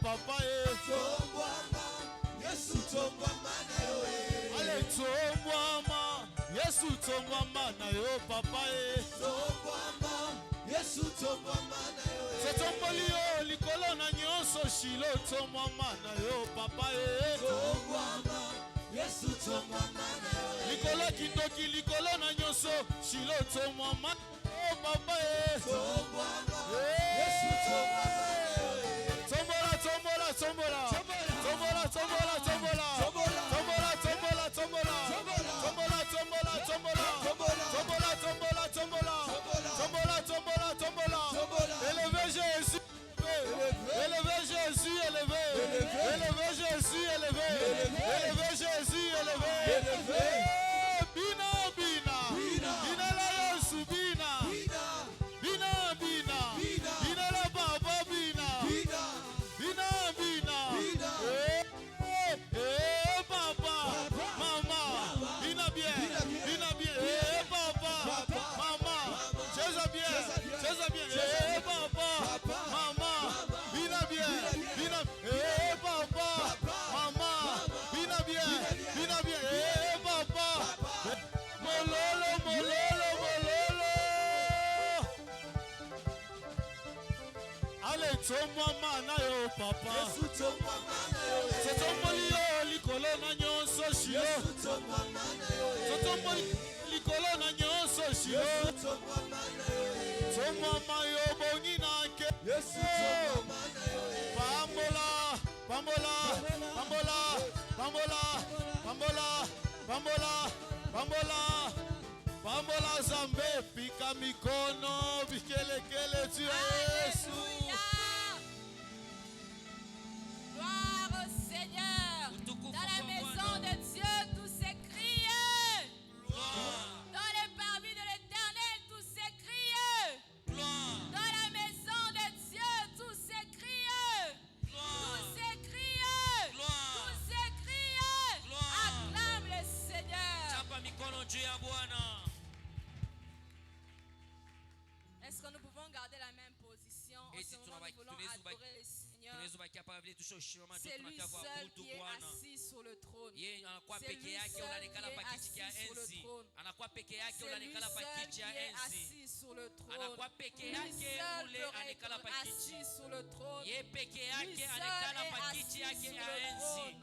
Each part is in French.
Papa Yesu tongwama na yo Ale tongwama Yesu tongwama na yo papa tongwama Yesu tongwama na yo Totomboli yo likolo na nyonso shilo tongwama na yo papa tongwama Yesu tongwama na yo Likolo kindoki likolo na nyonso shilo tongwama oh papa tongwama Yesu tongwama na yo Tombola, tombola, tombola, tombola, tombola, tombola, tombola, tombola, tombola, tombola, tombola, tombola, tombola, tombola, tombola, tombola, tombola, élevez Jésus, élevez Jésus, élevez, élevez Jésus, élevez, élevez Jésus, élevez, bina, bina, bina la Yesu, bina, bina, bina, bina la Baba, bina. Papa, maman, bina bien, papa, maman, c'est bien, papa, maman, bina bien, papa, maman, bina bien, papa, mololo, mololo, mololo. Allez, tomama na yo papa. Totomboli yo likolo na nyonso shio. Totomboli likolo na nyonso shio. Tomama yo bongi na nke. Pambola, pambola, pambola, pambola, pambola, pambola, pambola, pambola zambe pika mikono bikelekele tu Yesu. Dans la maison de Dieu, tout s'écrie. Dans les parvis de l'Éternel, tout s'écrie. Dans la maison de Dieu, tout s'écrie. Tout s'écrie. Tout s'écrie. Acclame le Seigneur. Est-ce que nous pouvons garder la même position? En ce moment, nous voulons adorer le Seigneur. C'est lui seul qui est assis sur le trône. C'est lui seul qui est assis sur le trône. C'est lui seul qui est assis sur le trône. Lui seul peut être assis sur le trône. Lui seul est assis sur le trône.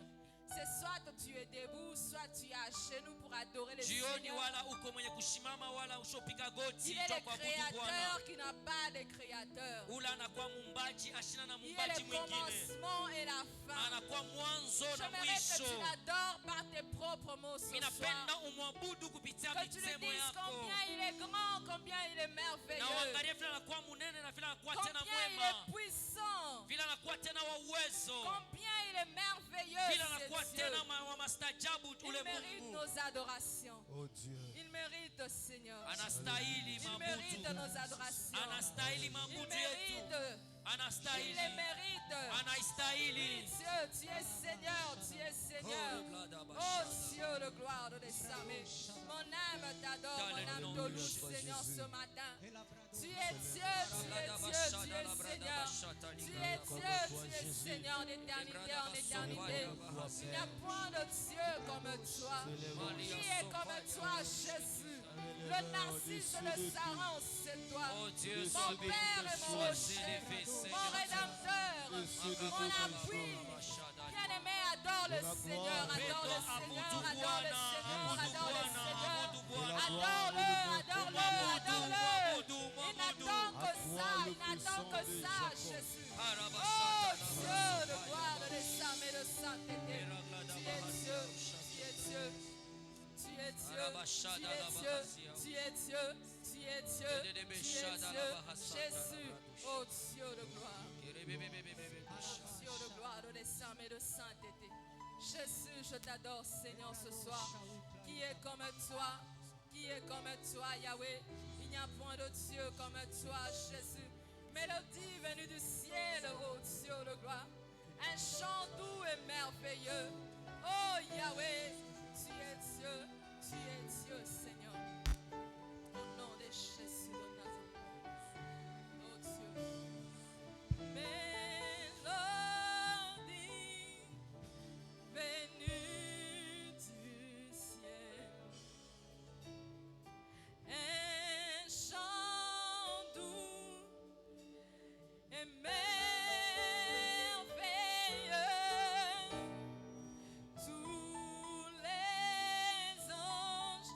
C'est soit tu es debout, soit tu es à genoux pour adorer le Seigneur. Il est le créateur qui n'a pas de créateur. Il est le commencement et la fin. J'aimerais que tu l'adores par tes propres mots ce soir. Que tu lui dises combien il est grand, combien il est merveilleux, combien il est puissant, combien il est merveilleux. Il mérite nos adorations. Oh Dieu. Il mérite, Seigneur. Il mérite nos adorations. Il mérite. Il les mérite. Oui, Dieu, tu es Seigneur, tu es Seigneur. Oh Dieu, le gloire de des armées. Mon âme t'adore, mon âme te loue, Seigneur, ce matin. Tu es Dieu, tu es Dieu, tu es Seigneur. Tu es Dieu, tu es Seigneur d'éternité en éternité. Il n'y a point de Dieu comme toi. Qui est comme toi, Jésus? Le narcisse, le saran, c'est toi. Mon Père et mon rocher, mon Rédempteur, mon appui. Bien-aimé, adore le Seigneur, adore le Seigneur, adore le Seigneur, adore le Seigneur. Adore-le, adore-le, adore-le. Tu es Dieu, tu es Dieu, tu es Dieu. Jésus, oh Dieu de gloire. Dieu de gloire, de saints et de sainteté. Jésus, je t'adore, Seigneur, ce soir. Qui est comme toi? Qui est comme toi, Yahweh? Il n'y a point de Dieu comme toi, Jésus. Mélodie venue du ciel, oh Dieu de gloire. Un chant doux et merveilleux. Oh Yahweh, tu es Dieu, Seigneur. Au nom de Jésus de Nazareth. Oh Dieu. Mélodie venue du ciel. Un chant doux et merveilleux. Tous les anges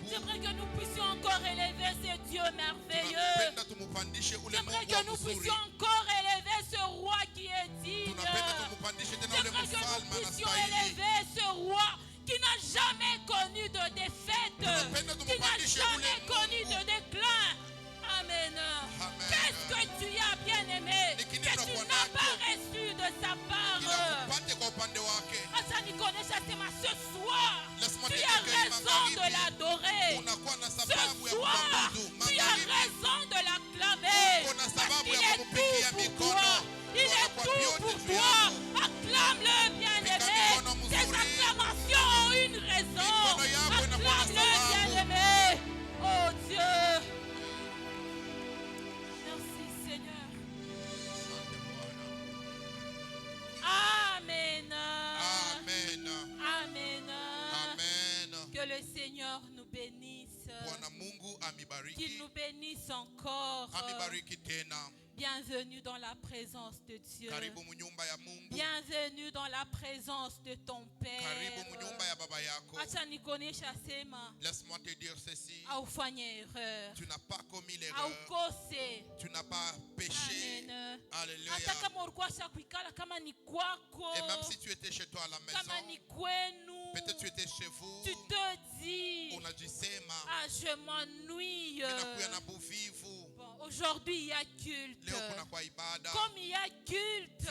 J'aimerais que nous puissions encore élever ce Dieu merveilleux. J'aimerais que nous puissions encore élever ce roi qui est digne. J'aimerais que nous puissions élever ce roi qui n'a jamais connu de défaite, qui n'a jamais connu de déclin. Amen. Qu'est-ce que tu as bien aimé, que tu n'as pas reçu de sa part? Ce soir, tu as raison de l'adorer. Ce soir, tu as raison de l'acclamer. Parce qu'il est tout pour toi. Il est tout pour toi. Acclame-le, bien-aimé. Tes acclamations ont une raison. Acclame-le, bien-aimé. Oh Dieu. Merci, Seigneur. Amen. Amen. Amen. Amen. Que le Seigneur nous bénisse. Qu'il nous bénisse encore. Bienvenue dans la présence de Dieu. Bienvenue dans la présence de ton Père. Laisse-moi te dire ceci. Tu n'as pas commis l'erreur. Tu n'as pas péché. Alléluia. Et même si tu étais chez toi à la maison, peut-être tu étais chez vous, tu te dis, je m'ennuie. Bon, aujourd'hui il y a culte. Comme il y a culte,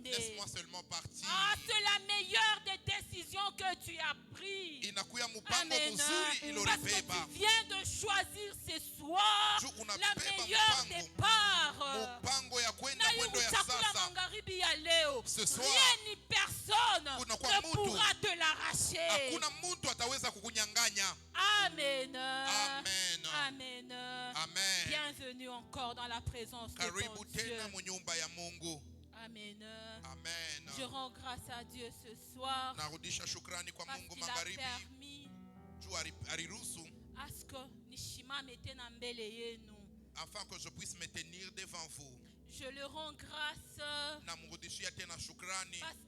laisse-moi seulement partir. C'est la meilleure des décisions que tu as prises. Amen. Parce que tu viens de choisir ce soir la meilleure des parts. Ce soir, rien ni personne ne pourra te l'arracher. Amen. Amen. Amen. Amen. Bienvenue encore dans la présence de ton Dieu. Amen. Amen. Je rends grâce à Dieu ce soir parce qu'il a permis à ce que nishimame tena mbele yenu. Afin que je puisse me tenir devant vous. Je le rends grâce parce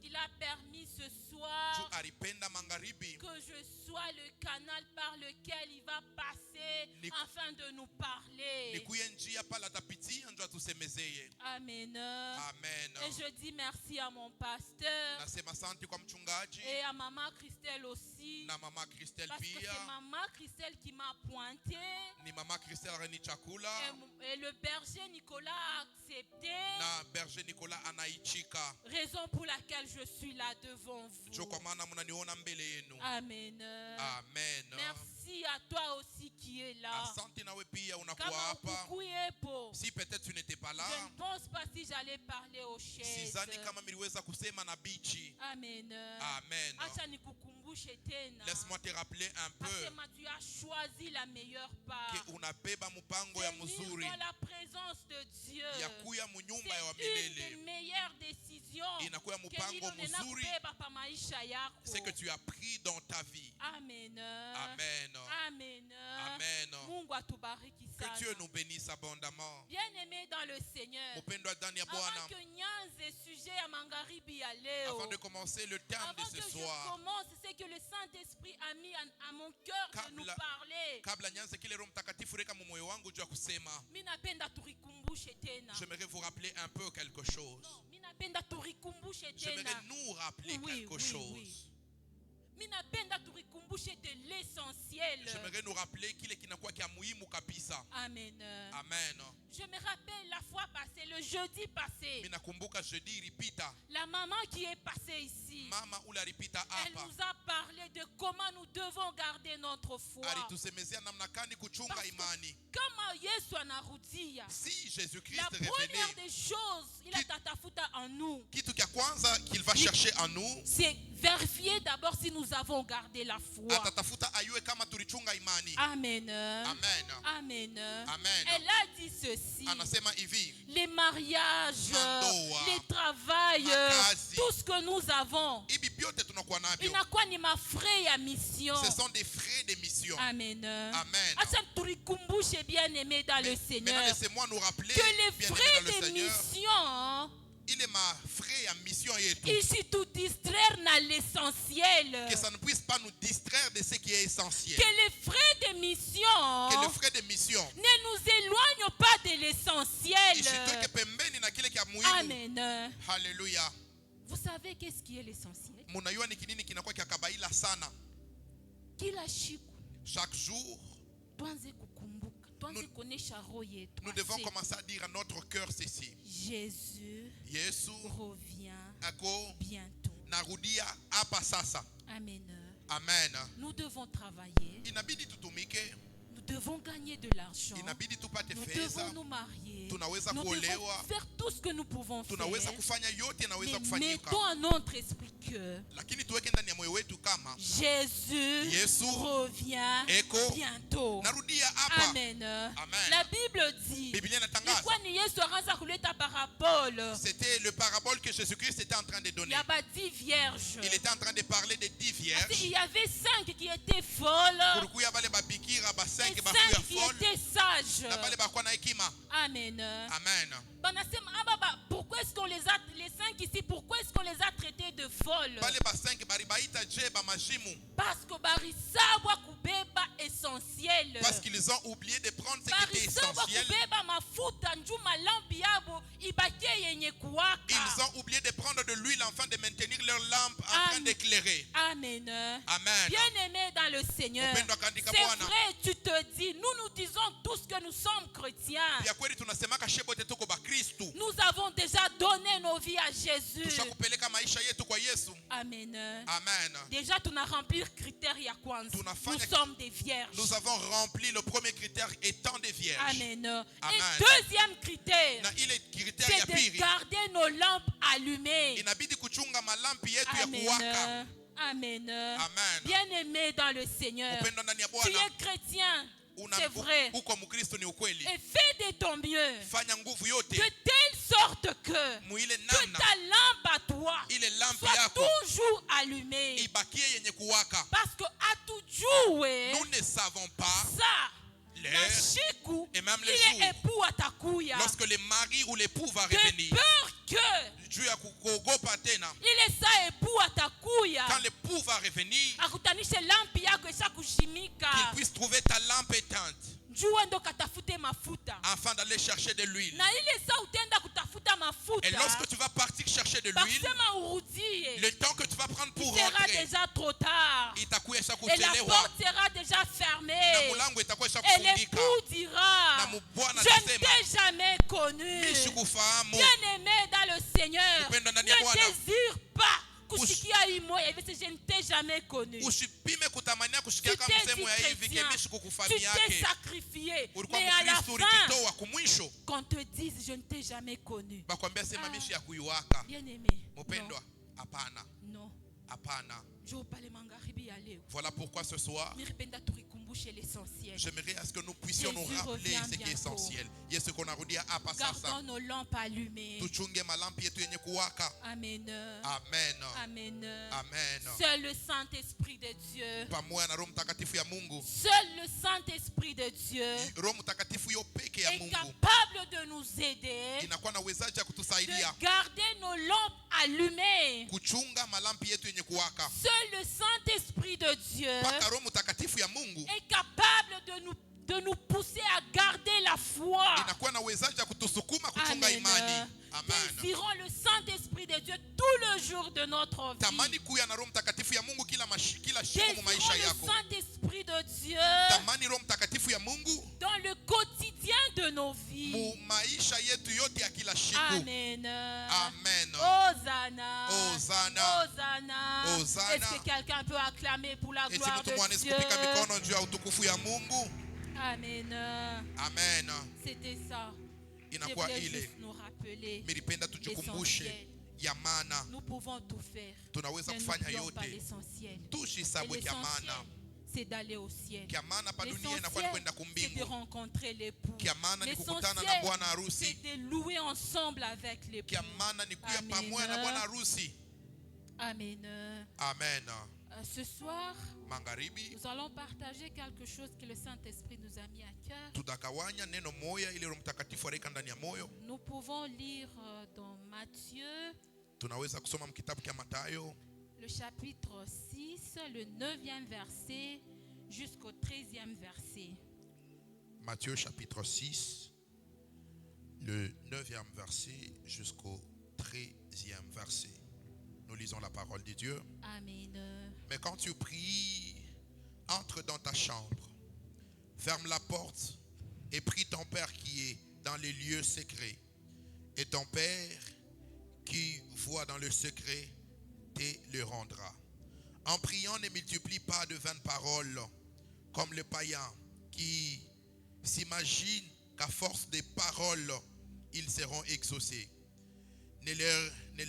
qu'il a permis ce soir que je sois le canal par lequel il va passer afin de nous parler. Amen. Et je dis merci à mon pasteur et à maman Christelle aussi, parce que c'est maman Christelle qui m'a pointé et le berger Nicolas a accepté, raison pour laquelle je suis là devant vous. Amen. Merci à toi aussi qui est là. Si peut-être tu n'étais pas là, je ne pense pas si j'allais parler aux chaises. Amen. Amen. Laisse-moi te rappeler un peu tu as choisi la meilleure part. Venir dans la présence de Dieu, c'est une des meilleures décisions c'est que tu as pris dans ta vie. Amen. Amen. Amen. Amen. Que Dieu nous bénisse abondamment. Bien-aimé dans le Seigneur, avant de commencer le thème de ce soir, c'est que le Saint-Esprit a mis à mon cœur de nous parler. J'aimerais vous rappeler un peu quelque chose. J'aimerais nous rappeler quelque chose. De l'essentiel. J'aimerais nous rappeler qu'il est Amen. Amen. Je me rappelle la fois passée, le jeudi passé, la maman qui est passée ici, elle nous a parlé de comment nous devons garder notre foi. Si Jésus-Christ la première des choses il a en nous, qu'il va chercher en nous, c'est vérifier d'abord si nous avons gardé la foi. Amen. Amen. Amen. Amen. Elle a dit ceci: les mariages, les travails, tout ce que nous avons, ce sont des frais de mission. Amen. Amen. Bien aimé dans le Seigneur, laissez-moi nous rappeler que les frais de mission, il est ma frère à mission et tout. Ici tout distraire dans l'essentiel. Que ça ne puisse pas nous distraire de ce qui est essentiel. Que les frais de mission, ne nous éloignent pas de l'essentiel. Amen. Alléluia. Vous savez qu'est-ce qui est l'essentiel? Chaque jour, nous devons commencer à dire à notre cœur ceci: Jésus revient bientôt. Amen. Amen. Nous devons travailler. Nous devons gagner de l'argent. Nous devons nous marier. Nous devons faire tout ce que nous pouvons faire. Mais mettons à notre esprit que Jésus revient bientôt. Amen. La Bible dit, c'était le parabole que Jésus-Christ était en train de donner. Il était en train de parler de 10 vierges. Il y avait 5 qui étaient folles et 5 qui étaient sages. Amen. Amen. Pourquoi est-ce qu'on les 5 ici, pourquoi est-ce qu'on les a traités de folles? Parce qu'ils ont oublié de prendre ce qui était essentiel. Ils ont oublié de prendre de l'huile afin de maintenir leur lampe en train d'éclairer. Amen. Amen. Bien-aimé dans le Seigneur, c'est vrai, tu te dis, nous disons tous que nous sommes chrétiens. Nous avons déjà donné nos vies à Jésus. Amen. Amen. Déjà, tu as rempli le critère. Nous sommes des vierges. Nous avons rempli le premier critère étant des vierges. Amen. Amen. Et deuxième critère, c'est de garder nos lampes allumées. Amen. Amen. Amen. Bien-aimé dans le Seigneur, tu es chrétien. C'est vrai. Et fais de ton mieux. De telle sorte que ta lampe à toi soit toujours allumée. Parce que à tout jour, nous ne savons pas ça, l'heure et même le jour lorsque le mari ou l'époux va revenir. Quand l'époux va revenir, qu'il puisse trouver ta lampe éteinte afin d'aller chercher de l'huile. Et lorsque tu vas partir chercher de l'huile, le temps que tu vas prendre pour rentrer, déjà trop tard. Et la porte sera déjà fermée. L'époux dira: je ne t'ai jamais connu. Bien-aimé dans le Seigneur, ne désire pas. Je ne t'ai jamais connu. Tu t'es sacrifié. Mais à la fin, qu'on te dise: je ne t'ai jamais connu. Bien-aimé, non. Voilà pourquoi ce soir, j'aimerais à ce que nous puissions nous rappeler ce qui est essentiel. Gardons nos lampes allumées. Amen. Amen. Amen. Amen. Seul le Saint-Esprit de Dieu. Seul le Saint-Esprit de Dieu est capable de nous aider, de garder nos lampes allumées. Seul le Saint-Esprit de Dieu est capable de nous pousser à garder la foi. Amen. Désirons le Saint-Esprit de Dieu tout le jour de notre vie. Désirons le Saint-Esprit de Dieu dans le quotidien de nos vies. Amen. Amen. Hosanna. Hosanna. Hosanna. Hosanna. Est-ce que quelqu'un peut acclamer pour la gloire de Dieu? Amen. Amen. C'était ça. Je voulais juste nous rappeler l'essentiel. Nous pouvons tout faire, mais n'oublions pas l'essentiel. L'essentiel, c'est d'aller au ciel. L'essentiel, c'est de rencontrer l'époux. L'essentiel, c'est de louer ensemble avec l'époux. Amen. Amen. Ce soir, nous allons partager quelque chose que le Saint-Esprit nous a mis à cœur. Nous pouvons lire dans Matthieu, le chapitre 6, le 9e verset jusqu'au 13e verset. Matthieu chapitre 6, le 9e verset jusqu'au 13e verset. Nous lisons la parole de Dieu. Amen. Mais quand tu pries, entre dans ta chambre, ferme la porte et prie ton Père qui est dans les lieux secrets. Et ton Père qui voit dans le secret te le rendra. En priant, ne multiplie pas de vaines paroles comme les païens qui s'imaginent qu'à force de paroles, ils seront exaucés. Ne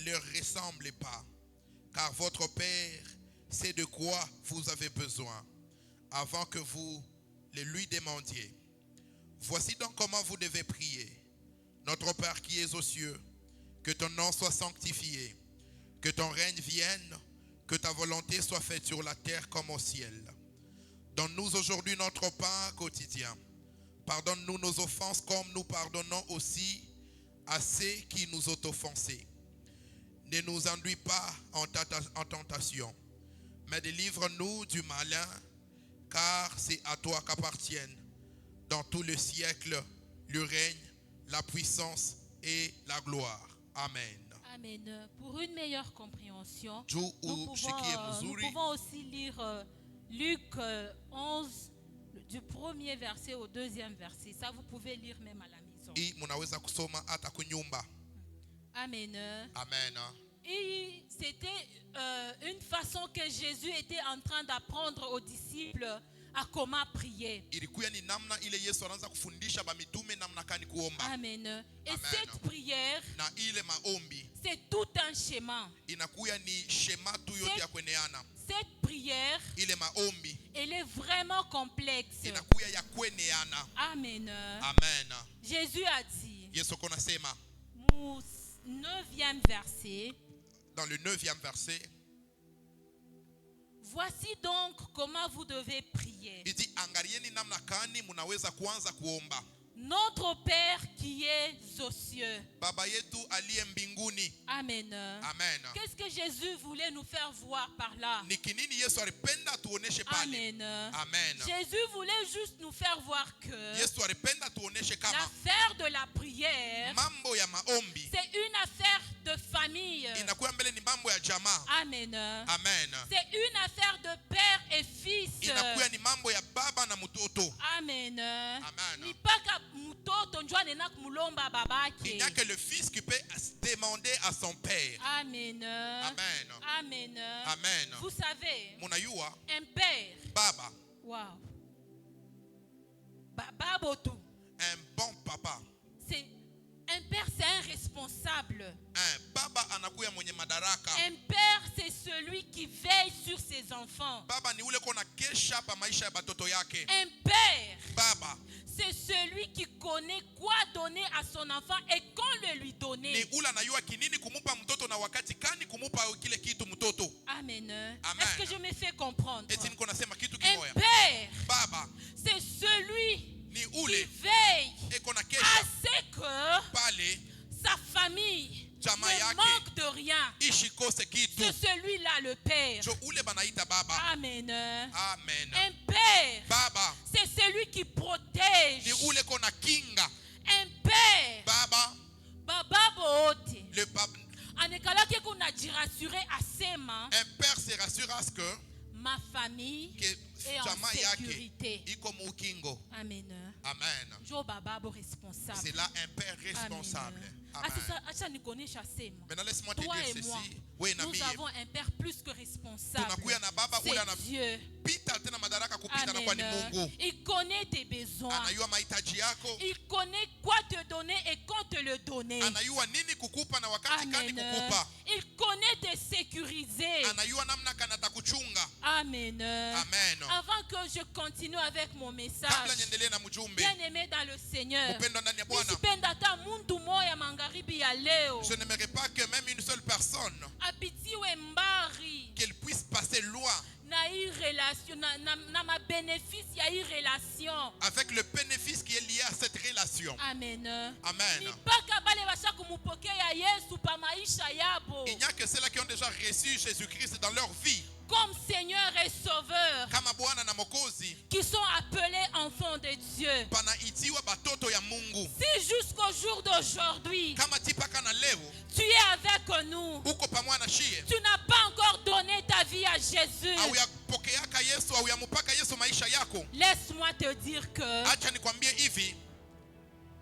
leur ressemblez pas, car votre Père sait de quoi vous avez besoin avant que vous le lui demandiez. Voici donc comment vous devez prier. Notre Père qui es aux cieux, que ton nom soit sanctifié, que ton règne vienne, que ta volonté soit faite sur la terre comme au ciel. Donne-nous aujourd'hui notre pain quotidien. Pardonne-nous nos offenses comme nous pardonnons aussi à ceux qui nous ont offensés. Ne nous induis pas en tentation, mais délivre-nous du malin, car c'est à toi qu'appartiennent dans tout le siècle le règne, la puissance et la gloire. Amen. Amen. Pour une meilleure compréhension, nous pouvons aussi lire Luc 11, du premier verset au deuxième verset. Ça, vous pouvez lire même à la maison. Amen. Amen. Et c'était une façon que Jésus était en train d'apprendre aux disciples à comment prier. Amen. Et cette prière, c'est tout un schéma. Cette prière, elle est vraiment complexe. Amen. Amen. Jésus a dit, au 9e verset, dans le 9e verset, Voici donc comment vous devez prier. Il dit, angalieni namna gani munaweza kuanza kuomba. Notre Père qui est aux cieux. Baba yetu aliye mbinguni. Amen. Amen. Qu'est-ce que Jésus voulait nous faire voir par là? Ni kinini Yesu alipenda tuoneshe pale. Amen. Amen. Jésus voulait juste nous faire voir que Yesu alipenda tuoneshe kama l'affaire de la prière, mambo ya maombi c'est une affaire de famille. inakuwa mbele ni mambo ya jamaa. Amen. Amen. C'est une affaire de père et fils. Inakuwa ni mambo ya baba na mtoto. Amen. Amen. Ni paka mtoto njoo anena kumulomba babake. Il n'y a que le fils qui peut demander à son père. Amen. Amen. Amen. Amen. Vous savez, Munayua un père, baba, wow, babotu, un bon papa. c'est un père, c'est un responsable. Un baba anakuya mwenye madaraka. Un père, c'est celui qui veille sur ses enfants. Baba ni ule kona kesha pa maisha ya batoto yake. Un père, Baba c'est celui qui connaît quoi donner à son enfant et quand le lui donner. ni ule anayua kinini kumupa mtoto na wakati kani kumupa kile kitu mtoto. Amen. Amen. Est-ce que je me fais comprendre? Eti niko nasema kitu Un kimoya. père, Baba c'est celui ni qui ule veille eko na à kesha ce que pale sa famille jamaa ne yake manque de rien. ishikose kitu. C'est celui-là le père. Jo ule banaita baba. Amen. Amen. Un père, Baba c'est celui qui protège. ni ule kona kinga. Un père, Baba baba bote. le baba, Anekalaki kuna jirassurer asema un père se rassure à ce que ma famille est en jamaa yake sécurité. iko mukingo. Amen. Amen. Jo baba bo responsable. C'est là un père responsable. Amen. Acha nikonesha sema. Maintenant laisse-moi te Toi dire et moi, ceci. Oui, na nous mie. avons un père plus que responsable. Tunakuya na baba ule C'est Dieu. anapita tena madaraka kupita na kwa ni Amen. Mungu. Il connaît tes besoins. Anayua mahitaji yako. Il connaît quoi te donner et quand te le donner. Anayua nini kukupa na wakati gani Amen. kukupa. Il connaît te sécuriser. Anayua namna kana takuchunga. Amen. Amen. Avant que je continue avec mon message, Kabla niendelee na mjumbe. bien aimé dans le Seigneur, Upendo ndani ya Bwana. nisipenda hata muntu moya magharibi ya leo Je n'aimerais pas que même une seule personne apitiwe mbari qu'elle puisse passer loin na hii relation na mabénéfice ya hii relation. avec le bénéfice qui est lié à cette relation. Amen. Amen. Ni mpaka bale basha kumupokea Yesu pa maisha yabo Il n'y a que ceux-là qui ont déjà reçu Jésus-Christ dans leur vie. comme Seigneur et Sauveur, Kama Bwana na Mwokozi, qui sont appelés enfants de Dieu. panaitiwa batoto ya Mungu. Si jusqu'au jour d'aujourd'hui, Kama tipaka na leo tu es avec nous, uko pamoja na shie, tu n'as pas encore donné ta vie à Jésus, au yapokeaka Yesu au yamupaka Yesu maisha yako, laisse-moi te dire que acha nikwambie hivi,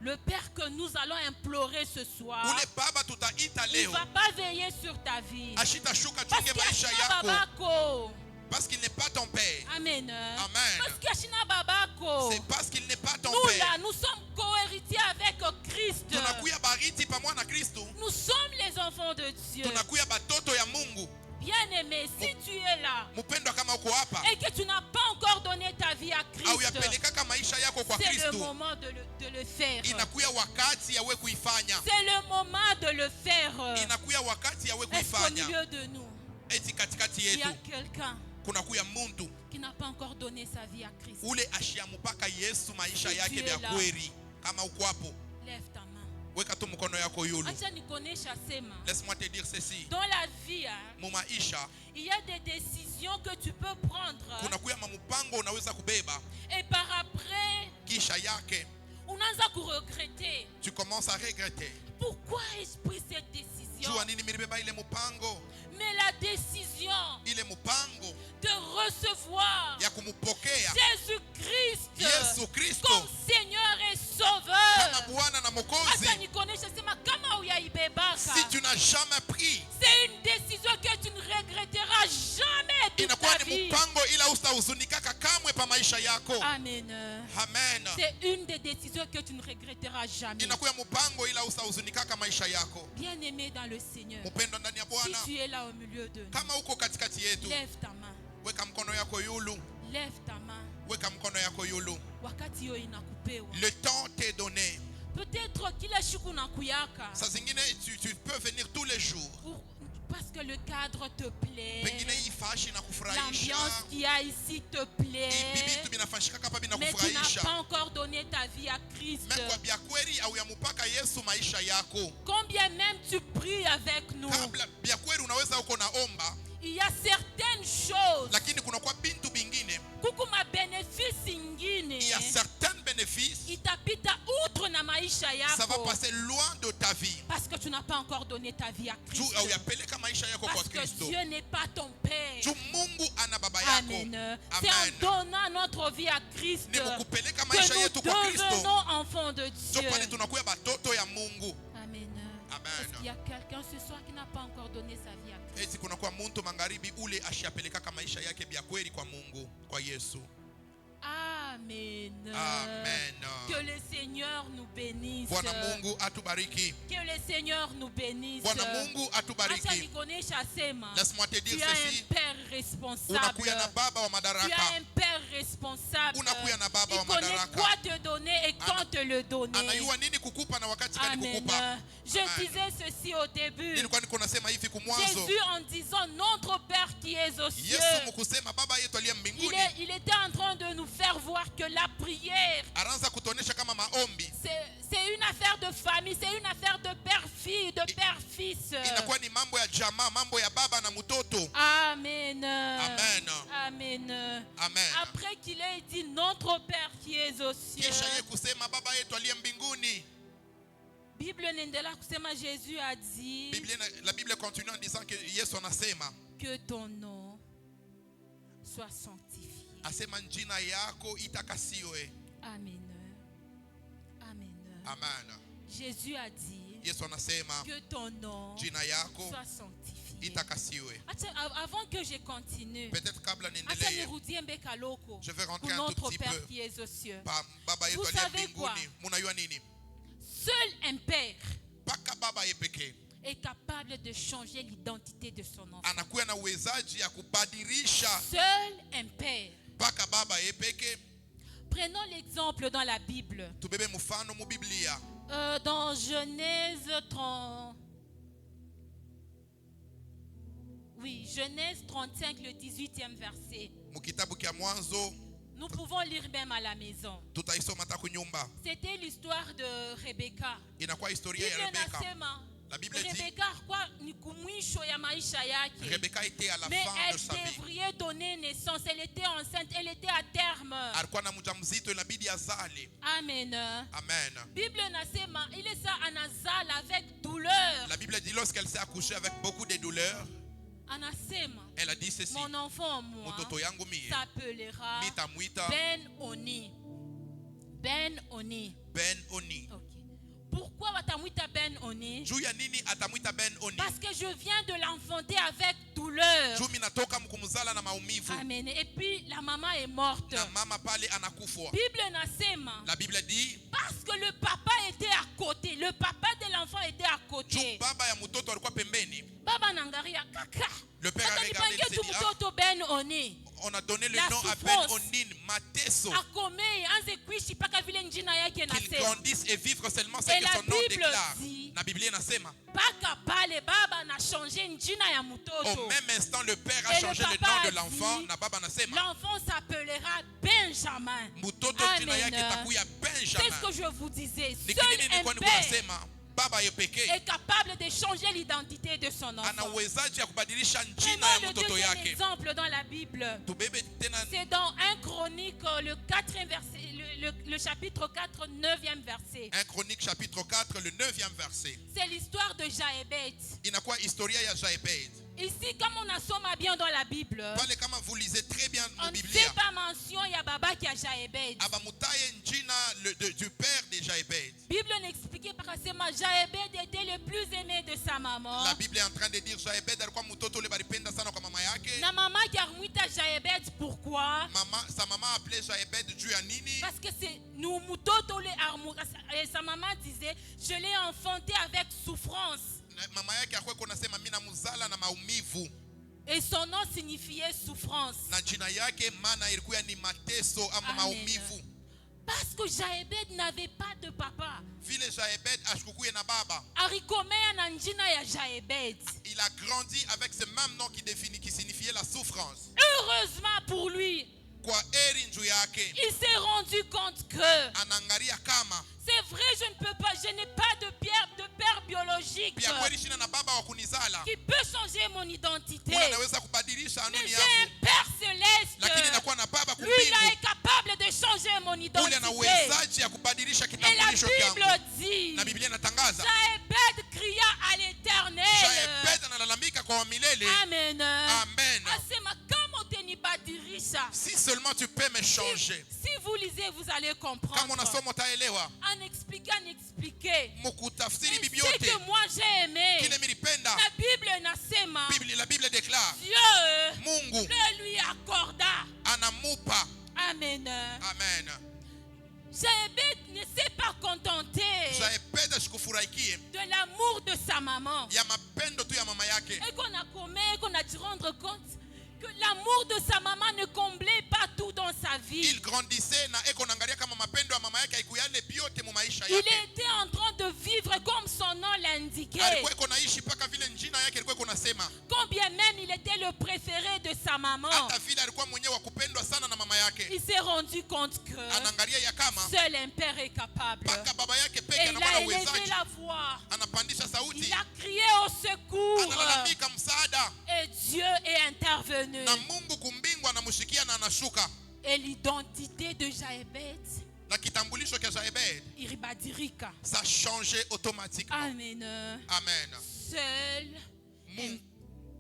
le Père que nous allons implorer ce soir, ule baba tutaita il leo ne va pas veiller sur ta vie. ashitashuka Parce chunge qu'il maisha y a yako, babako. parce qu'il n'est pas ton père. Amen. Amen. Parce qu'il y a babako. C'est parce qu'il n'est pas ton Nous père. là, nous sommes cohéritiers avec Christ. Tunakuya bariti pamoja na Kristo. Nous sommes les enfants de Dieu. Tunakuya batoto ya Mungu. Bien-aimé, si tu es là Mpendwa kama uko hapa et que tu n'as pas encore donné ta vie à au Christ, yapelekaka maisha yako kwa c'est le Kristo, moment de le faire. inakuya wakati yawe kuifanya. C'est le moment de le faire. Inakuya wakati yawe Est-ce qu'au kuifanya. milieu de nous, Eti katikati il y a yetu quelqu'un kunakuya muntu qui n'a pas encore donné sa vie à Christ? ule ashiamupaka Yesu maisha Si yake tu es vya là. kweli. Kama uko hapo, Lève ta main. weka tu mkono yako yulu. Acha nikonesha sema. Laisse-moi te dire ceci. Dans la vie, hein, Mumaisha il y a des décisions que tu peux prendre kunakuya mamupango unaweza kubeba, et par après, kisha yake unaanza kuregretter. tu commences à regretter. Pourquoi ai-je pris cette décision? Jua nini milibeba ile mupango, Mais la décision ile mupango de recevoir ya kumupokea Jésus-Christ Yesu Kristo comme Seigneur et kama Sauveur. Bwana na Acha Mwokozi. nikonesha sema kama uyaibebaka. Si tu n'as jamais pris, C'est une décision que tu ne regretteras jamais toute inakuwa ta ni vie. mupango ila ustahuzunikaka kamwe pa maisha yako. Amen. Amen. C'est une des décisions que tu ne regretteras jamais. Inakuwa mupango ila ustahuzunikaka maisha yako. Bien-aimé dans le Seigneur, Mpendo ndani ya si Bwana, tu es là au milieu de nous, kama uko katikati yetu, lève ta main. weka mkono yako yulu, Lève ta main. weka mkono yako yulu. Wakati yo inakupewa. Le temps t'est donné. Peut-être kila siku nakuyaka. Saa zingine tu peux venir tous les jours. parce que le cadre te plaît. Pengine hii fashi na kufurahisha. L'ambiance qu'il y a ici te plaît. Hii vitu vinafanyika hapa Mais tu n'as vinakufurahisha. pas encore donné ta vie à Christ. Mais kwa bia kweli au ya mpaka Yesu maisha yako. Combien même tu pries avec nous. Kabla bia kweli unaweza uko naomba. Il y a certaines choses. Lakini kuna kwa bintu bingine. Kukuma bénéfice ingine. Il y a certains bénéfices. Itapita outre na maisha yako. Ça va passer loin de ta vie. Parce que tu n'as pas encore donné ta vie à Christ. Parce que Dieu n'est pas ton Père. Amen. C'est en donnant notre vie à Christ que nous devenons enfants de Dieu. Amen. Est-ce qu'il y a quelqu'un ce soir qui n'a pas encore donné sa vie à Christ? Amen. Amen. Que le Seigneur nous bénisse. Bwana Mungu atubariki. Que le Seigneur nous bénisse. Bwana Mungu atubariki. Laisse-moi te dire tu as ceci. un père responsable. Unakuya na baba wa madaraka. Tu as un père responsable. Unakuya na baba Il wa connaît madaraka. quoi te donner et quand te le donner. Anayua nini kukupa na wakati gani Amen. kukupa. Je disais ceci au début. Nilikuwa niko nasema hivi kumwanzo. Jésus en disant notre Père qui est aux cieux. Yesu mkusema baba yetu aliye mbinguni. Il était en train de nous faire voir que la prière, Aranza kutonesha kama maombi. c'est une affaire de famille, c'est une affaire de père-fille, de père-fils. Inakuwa ni mambo ya jamaa, mambo ya baba na mtoto. Amen. Amen. Amen. Amen. Après qu'il ait dit notre Père qui est aux cieux. Kisha yeye kusema baba yetu aliye mbinguni. Bible nendela kusema Jésus a dit. La Bible continue en disant que Yesu anasema que ton nom soit sanctifié. Asema jina yako itakasiwe. Amen. Amen. Amen. Jésus a dit Yesu anasema que ton nom jina yako soit sanctifié. itakasiwe. Avant que je continue, peut-être kabla niendelee, je vais rentrer un tout petit peu. Qui est aux cieux. Baba yetu aliye mbinguni, munajua nini? Seul un père Paka baba yepeke est capable de changer l'identité de son enfant. Anakuwa na uwezaji ya kubadilisha. Seul un père. Paka baba yepeke. Prenons l'exemple dans la Bible. Tubebe mfano mu Biblia. Dans Genèse 30. Oui, Genèse 35, le 18e verset. Mukitabu kia Mwanzo. Nous pouvons lire même à la maison. C'était l'histoire de Rebecca. Inakuwa historia ya Rebecca. La Bible dit Rebecca était à la mais fin de sa vie. Elle devrait donner naissance. Elle était enceinte. Elle était à terme. Amen. Amen. Bible nasema il est ça anazal avec douleur. La Bible dit lorsqu'elle s'est accouchée avec beaucoup de douleur. Anasema, elle a dit ceci. Mon enfant moi s'appellera Ben Oni. Ben Oni. Ben Oni. Okay. Pourquoi watamwita Ben Oni? Parce que je viens de l'enfanter avec douleur. Amen. Et puis la maman est morte. Bible nasema. La Bible dit parce que le papa était à côté. Le papa de l'enfant était à côté. Baba nangaria kaka. Le père a regardé et dit, Ben Oni. On a donné le nom à Ben Onin, Mateso. Qu'il grandisse et vivre seulement ce que son nom déclare. La Bible nasema. Au même instant, le père a changé le nom de l'enfant. L'enfant s'appellera Benjamin. C'est ce que je vous disais. Seul un père est capable de changer l'identité de son enfant. Prenons le deuxième exemple dans la Bible. C'est dans 1 Chronique, le 4e verset, le chapitre 4, 9e verset. 1 Chronique chapitre 4, le 9e verset. C'est l'histoire de Jaébet. Ici, comme on assomme bien dans la Bible, vous lisez très bien on ne fait pas mention, il y a Baba qui a Jaébet. Du père de Jaébet. Bible n'expliquait pas que Jaébet était le plus aimé de sa maman. La Bible est en train de dire Jaébet alikuwa mtoto ule balipenda sana kwa mama yake. Na mama qui a muita Jaébet pourquoi? Sa maman appelait Jaébet juu ya nini? Parce que c'est nous mtoto ule et sa maman disait je l'ai enfanté avec souffrance. Mama yake akweko nasema mimi namuzala na maumivu. Et son nom signifiait souffrance. Na jina yake maana ilikuwa ni mateso ama maumivu. Parce que Jaébed n'avait pas de papa. Vile Jaébed ashikukuye na baba. Arikomea na njina ya Jaébed. Il a grandi avec ce même nom qui signifiait la souffrance. Heureusement pour lui. Kwa heri njuu yake. Il s'est rendu compte que Anaangalia kama c'est vrai, je n'ai pas de père biologique pia kweli shina na baba wa kunizala qui peut changer mon identité. ule anaweza kubadilisha Mais anuni j'ai yangu, un Père céleste. lakini nakuwa na baba Lui, il kumbingu est capable de changer mon ule identité. ana uwezaji ya kubadilisha Et la kitambulisho Bible changu. dit, Na Biblia inatangaza Jaébed cria à l'Éternel. Jaébed analalamika kwa wamilele. Amen. Amen. Asema kama utenibadilisha. Si seulement tu peux me changer. Si vous lisez, vous allez Kama comprendre. unasoma utaelewa. En expliquant. Mukutafsiri Et Bible ce yote que moi j'ai aimé, kile nilipenda. la Bible nasema, La Bible déclare Dieu Mungu le lui accorda. anamupa. Amen. Amen. Jaébed ne s'est pas contenté Jaébed ashikufurahikie de l'amour de sa maman. ya mapendo tu ya mama yake. Et qu'on a dû rendre compte que l'amour de sa maman ne comblait pas tout dans sa vie. Il grandissait na eko naangalia kama mapendo ya mama yake haikuyale biote mu maisha Il yake. était en train de vivre comme son nom l'indiquait. Alikuwa eko naishi paka vile njina yake ilikuwa eko nasema. Combien même il était le préféré de sa maman. Hata vile alikuwa mwenyewe wa kupendwa sana na mama yake. Il s'est rendu compte que Anaangalia ya kama seul un père est capable. paka baba yake peke Et il anakuwa a na élevé uwezaji. la voix. Anapandisha sauti. Il a crié au secours. Analalamika msaada. Et Dieu est intervenu. Na Mungu kumbingu anamshikia na anashuka. Et l'identité de Jaébed, Na kitambulisho cha Jaébed iribadirika. ça a changé automatiquement. Amen. Amen.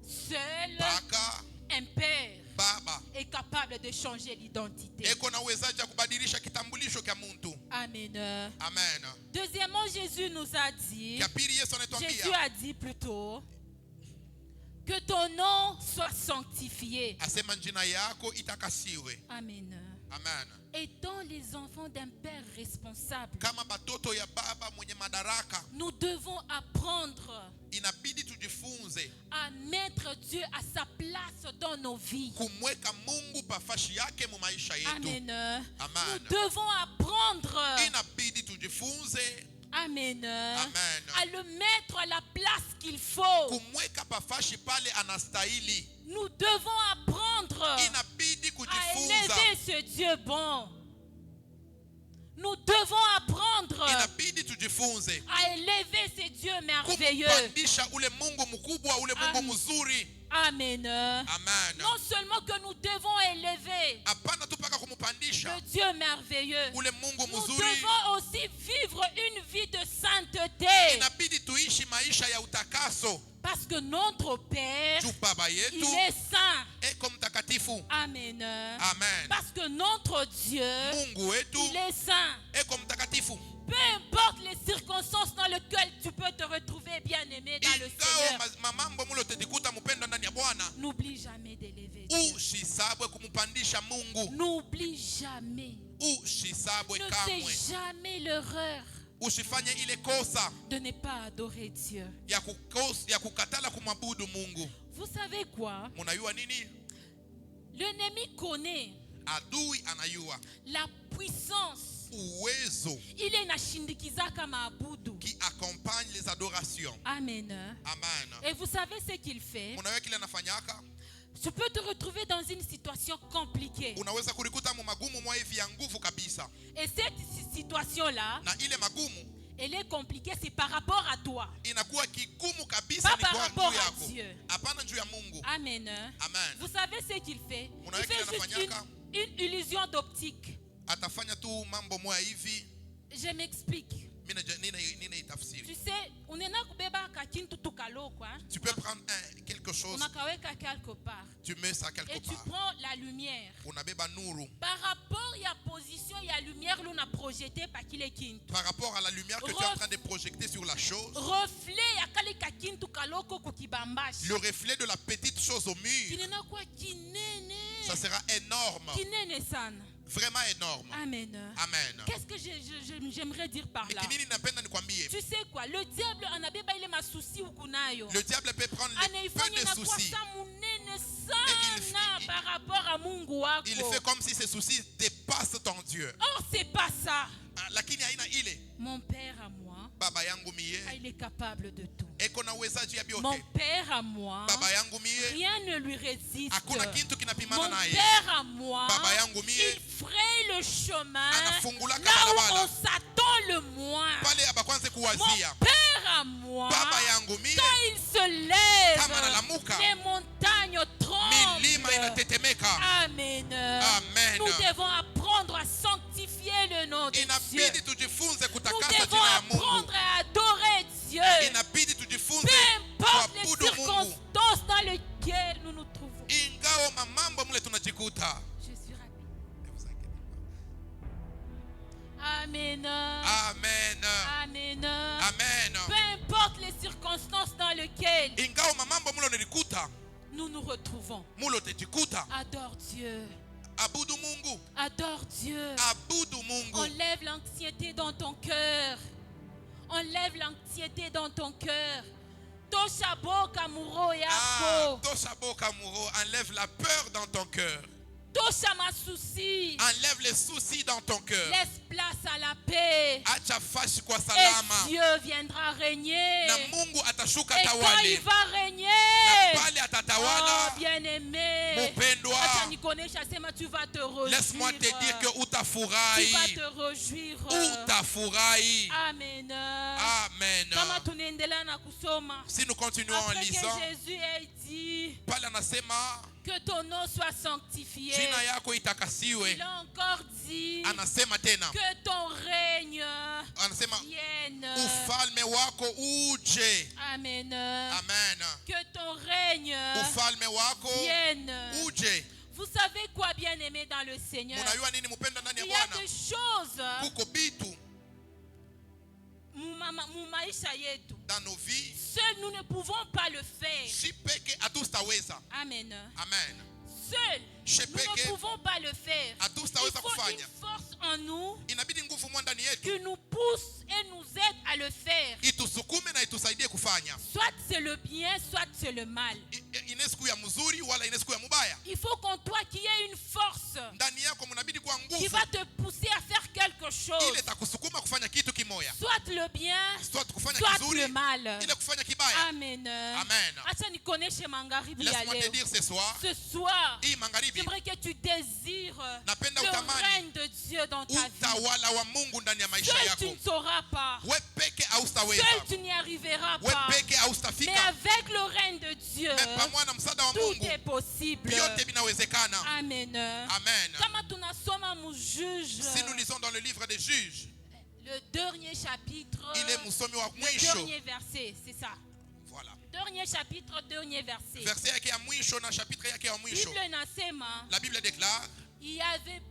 Seul Paka un père baba est capable de changer l'identité. eko na uwezaji wa kubadilisha kitambulisho cha mtu. Amen. Amen. Deuxièmement, Jésus nous a dit, Ya pili Yesu Jésus anatuambia a dit plutôt, que ton nom soit sanctifié. asema njina yako itakasiwe. Amen. Amen. Étant les enfants d'un père responsable, Kama batoto ya baba mwenye madaraka nous devons apprendre inabidi tujifunze à mettre Dieu à sa place dans nos vies. kumweka Mungu pafashi yake mu maisha yetu. Amen. Amen. Nous devons apprendre, Inabidi tujifunze amen, Amen. à le mettre à la place qu'il faut. kumweka pafashi pale anastahili. Nous devons apprendre Inabidi à kujifunza. élever ce Dieu bon. Nous devons apprendre Inabidi tujifunze à élever ce Dieu merveilleux. kumpandisha ule Mungu mkubwa, ule Mungu Amen. mzuri. Amen. Amen. Non seulement que nous devons élever Hapana tu paka kumupandisha le Dieu merveilleux, ule Mungu nous mzuri. devons aussi vivre une vie de sainteté. Inabidi tuishi maisha ya utakaso. Parce que notre Père, Juu baba il yetu est saint. eko mtakatifu. Amen. Amen. Parce que notre Dieu, Mungu wetu il est saint. eko mtakatifu. Peu importe les circonstances dans lesquelles tu peux te retrouver bien-aimé dans le Seigneur, Ingao mamambo mulo tetikuta mupendo ndani ya Bwana, n'oublie jamais d'élever Dieu. ushisabwe kumupandisha Mungu. N'oublie jamais. Ushisabwe Ne kamwe. fais jamais l'erreur Usifanye ile kosa de ne pas adorer Dieu. ya kukatala kumwabudu Mungu. Vous savez quoi? Munayua nini? L'ennemi connaît Adui anayua la puissance uwezo ile inashindikizaka maabudu. qui accompagne les adorations. Amen. Amen. Et vous savez ce qu'il fait? Munayua kile anafanyaka? Tu peux te retrouver dans une situation compliquée. Unaweza kurikuta mu magumu mwa hivi ya nguvu kabisa. Et cette situation-là, Na ile magumu elle est compliquée, c'est par rapport à toi. inakuwa kigumu kabisa Pas ni par kwa rapport juu à yako. Dieu. Hapana juu ya Mungu. Amen. Amen. Vous savez ce qu'il fait? Il Unaweza fait kile juste anafanyaka? une illusion d'optique. Atafanya tu mambo moya hivi. Je m'explique. Nina itafsiri. Tu sais, on est là kubeba kakintu tukalo quoi. Tu peux prendre quelque chose, Unakaweka quelque part. tu mets ça quelque Et tu part. prends la lumière. Unabeba nuru. Par rapport à la position, il y a la lumière l'on a projeté par qui les kintu. Par rapport à la lumière que tu es en train de projeter sur la chose, Reflet ya kale kakintu kaloko kukibambashi. le reflet de la petite chose au mur, Kinena kwa kinene. ça sera énorme. Kinene sana. Vraiment énorme. Amen. Amen. Qu'est-ce que j'aimerais dire par là? Ikinini napenda nikwambie, Tu sais quoi? Le diable anabeba ile masusi ukunayo. le diable peut prendre les peu Anaifanya de inakuwa soucis. sa munene Et sana par rapport à Mungu wako. Il fait comme si ces soucis dépassent ton Dieu. Or c'est pas il est capable de tout. eko na uwezaji ya Mon byote. Père à moi, Baba yangu mie, rien ne lui résiste. hakuna kitu kinapimana Mon naye. Père à moi, Baba yangu mie, il fraye le chemin anafungulaka là où barabara. on s'attend le moins. Pale abakwanze Mon kuwazia. Père à moi, Baba yangu mie, quand il se lève, kama analamuka, les montagnes milima tremblent. inatetemeka. Amen. Amen. Nous devons apprendre à sanctifier le nom de Dieu. Inabidi tujifunze Nous kutakasa devons jina ya Mungu. apprendre à adorer Dieu. Inabidi tujifunze Peu importe les kuabudu Mungu. circonstances dans lesquelles nous nous trouvons. Ingawa mamambo mle tunajikuta. Je suis rapide. Amen. Amen. Amen. Amen. Peu importe les circonstances dans lesquelles Ingawa mamambo mle nilikuta, nous nous retrouvons. mulo tejikuta. Adore Dieu. Abudu Mungu. Adore Dieu. Abudu Mungu. Enlève l'anxiété dans ton cœur. Enlève l'anxiété dans ton cœur. Toshabo kamuro yako. Tosha boka muro, enlève la peur dans ton cœur. Toshama souci. Enlève les soucis dans ton cœur. Laisse place à la paix. Acha fashi kwa Et salama. Dieu viendra régner. Na Mungu atashuka Et quand il tawali. va régner, Na pale atatawala. oh bien-aimé, Mpendwa. acha nikonesha sema tu vas te Laisse-moi te dire que réjouir. Tu vas utafurahi. te réjouir. Utafurahi. Amen. Amen. Kama tunaendelea na kusoma. Si nous continuons en Après que lisant, Jésus ait dit pale anasema que ton nom soit sanctifié, jina yako itakasiwe. il a encore dit Anasema tena, que ton règne anasema vienne. ufalme wako uje. Amen. Amen. Que ton règne Ufalme wako vienne. uje. Vous savez quoi, bien-aimé dans le Seigneur? Munajua nini mpenda ndani ya Il y a Bwana? des choses Kuko bitu mu maisha yetu. dans nos vies, Seuls nous ne pouvons pas le faire. si peke hatustaweza. Amen. Amen. Seuls Je nous ne peke pouvons pas le faire. Il hatustaweza faut une kufanya. force en nous Inabidi nguvu mwa ndani yetu qui nous pousse et nous aide à le faire. itusukume na itusaidie kufanya. Soit c'est le bien, soit c'est le mal. Ine siku ya mzuri wala ine siku ya mubaya. Il faut qu'en toi qu'il y ait une force Ndani yako mnabidi kwa qui nguvu va te pousser à faire quelque chose. ile takusukuma kufanya kitu kimoya. Soit le bien, Soit kufanya soit kizuri, le mal. ile kufanya kibaya. Amen. Amen. Acha nikoneshe magharibi ya Laisse-moi te leo. dire ce soir, Ce soir, hii magharibi, j'aimerais que tu désires napenda le utamani règne de Dieu dans ta vie. utawala wa Mungu ndani ya maisha Seul tu yako. ne sauras pas. We peke haustaweza. Seul tu n'y arriveras We pas. peke Mais haustafika. avec le règne de Dieu, Mais pamoja na msaada wa tout Mungu est possible. vyote vinawezekana. Amen. Amen. Kama tunasoma mu Juge, Si nous lisons dans le livre des Juges, le dernier chapitre, il est msomi wa le mwisho. dernier verset, c'est ça. Voilà. Dernier chapitre, dernier verset. Verset yake ya mwisho na chapitre yake ya mwisho. Bible inasema, La Bible déclare, il n'y avait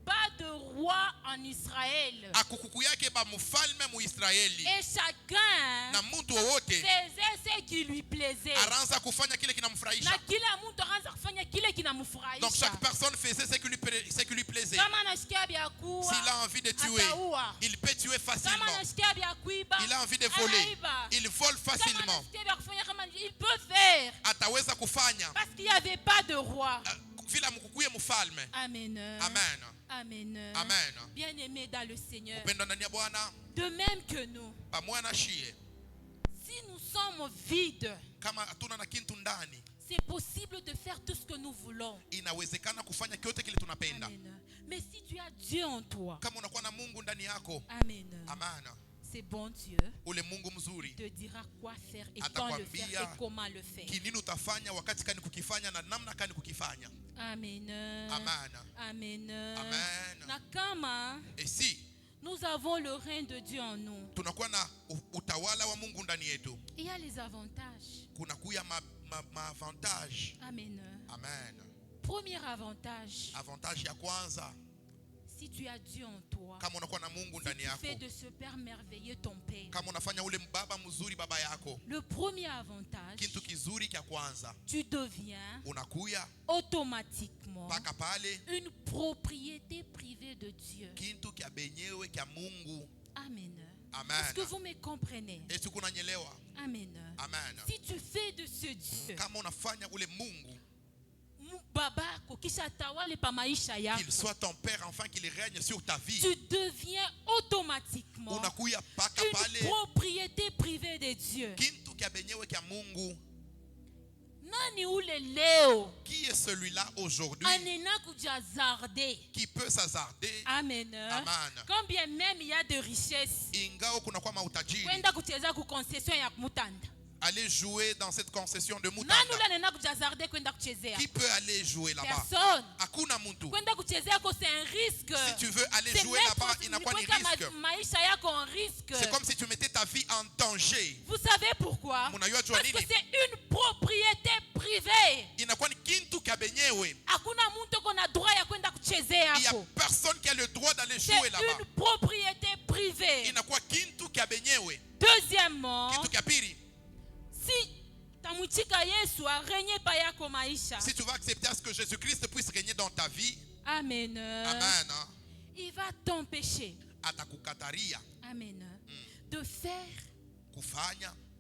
pas de roi en Israël. akukuku yake ba mfalme mu Israeli. Et chacun Na mtu wowote faisait ce qui lui plaisait. araanza kufanya kile kinamfurahisha. Na kila mtu akaanza kufanya kile Donc kinamfurahisha. chaque personne faisait ce qui lui plaisait. Kama anasikia vya kuua, S'il a envie de tuer, ataua. il peut tuer Kama facilement. anasikia vya kuiba, Il a envie de voler, anaiba. il vole Kama facilement. anasikia vya kufanya kama il peut faire Ataweza kufanya parce qu'il n'y avait pas de roi. vile mkukuye mfalme. Amen. Amen. Amen. Amen. Bien-aimés dans le Seigneur. Upendo ndani ya Bwana De même que nous, pamoja na shie, si nous sommes vides, kama hatuna na kintu ndani, c'est possible de faire tout ce que nous voulons. inawezekana kufanya kyote kile tunapenda. Amen. Mais si tu as Dieu en toi, Kama unakuwa na Mungu ndani yako, Amen. amen, C'est bon Dieu ule Mungu mzuri te dira quoi faire et quand le faire atakwambia et comment le faire. kinini utafanya, wakati kani kukifanya na namna kani kukifanya. Amen. Amen. Amen. Amen. Na kama Et si nous avons le règne de Dieu en nous, tunakuwa na utawala wa Mungu ndani yetu, il y a les avantages. kunakuya maavantage. Amen. Amen. Premier avantage, Avantage ya kwanza, si tu as Dieu en toi, kama unakuwa na Mungu si ndani tu yako, fais de ce Père merveilleux ton Père. kama unafanya ule baba mzuri baba yako, Le premier avantage, kitu kizuri kya kwanza, tu deviens unakuya automatiquement paka pale une propriété privée de Dieu. kintu kya benyewe kya Mungu. Amen. Amen. Est-ce que vous me comprenez? Esi kunanyelewa? Amen. Amen. Si tu fais de ce Dieu Kama unafanya ule Mungu qu'il soit ton père enfin qu'il règne sur ta vie. Tu deviens automatiquement une propriété privée de Dieu. Qui est celui-là aujourd'hui qui peut s'hasarder? Amen. Amen. Combien même il y a de richesses, aller jouer dans cette concession de Mutanda. Qui peut aller jouer là-bas? Personne. Hakuna muntu. C'est un risque. Si tu veux aller jouer là-bas, il n'y a pas de risque. C'est comme si tu mettais ta vie en danger. Vous savez pourquoi? Parce que c'est une propriété privée. Il n'y a personne qui a le droit d'aller jouer là-bas. C'est une propriété privée. Deuxièmement, si tu vas accepter à ce que Jésus-Christ puisse régner dans ta vie, Amen. Amen. Il va t'empêcher, atakukataria, Amen, de faire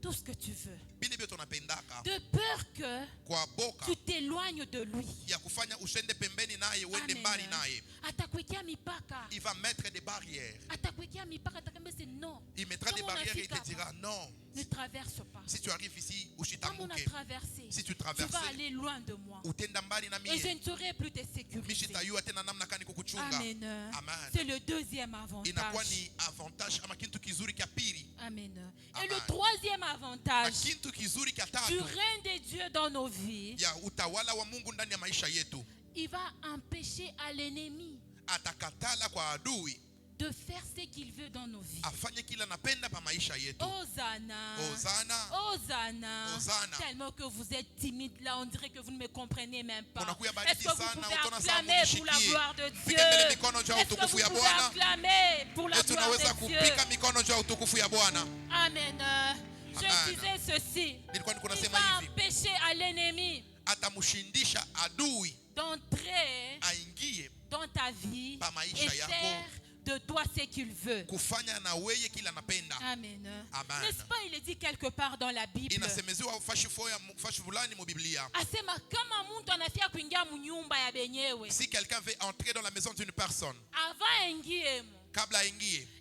tout ce que tu veux, de peur que tu t'éloignes de lui. Il va mettre des barrières. Il mettra des barrières et il te dira non. Ne traverse pas. Si tu arrives ici, comme on a traversé, si tu traverses, tu vas aller loin de moi. Et je ne saurai plus te sécuriser. Amen. C'est le deuxième avantage. Amen. Et le troisième avantage du règne de Dieu dans nos vies, il va empêcher à l'ennemi de faire ce qu'il veut dans nos vies. Hosanna. Hosanna. Hosanna. Hosanna. Tellement que vous êtes timide là, on dirait que vous ne me comprenez même pas. Est-ce que vous pouvez acclamer pour la gloire de Dieu? Est-ce que vous pouvez acclamer pour la gloire de Dieu? Amen. Je disais ceci. Il va empêcher à l'ennemi d'entrer dans ta vie et faire de toi ce qu'il veut. Amen. N'est-ce pas, il est dit quelque part dans la Bible, si quelqu'un veut entrer dans la maison d'une personne,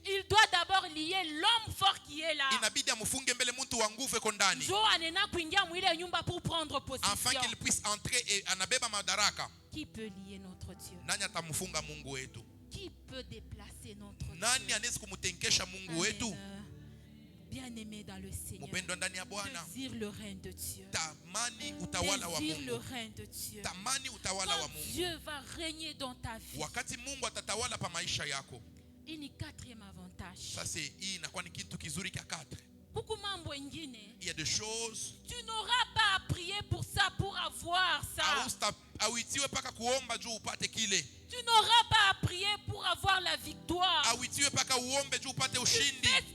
il doit d'abord lier l'homme fort qui est là, pour prendre possession. afin qu'il puisse entrer et anabeba madaraka. Qui peut lier notre Dieu? Qui peut déplacer notre Dieu? Amen. Bien-aimé dans le Seigneur, désire le règne de Dieu. Désire le règne de Dieu. Quand Dieu va régner dans ta vie, il y a un quatrième avantage. Il y a des choses. Tu n'auras pas à prier pour ça, pour avoir ça. Tu n'auras pas à prier pour avoir la victoire. Tu fais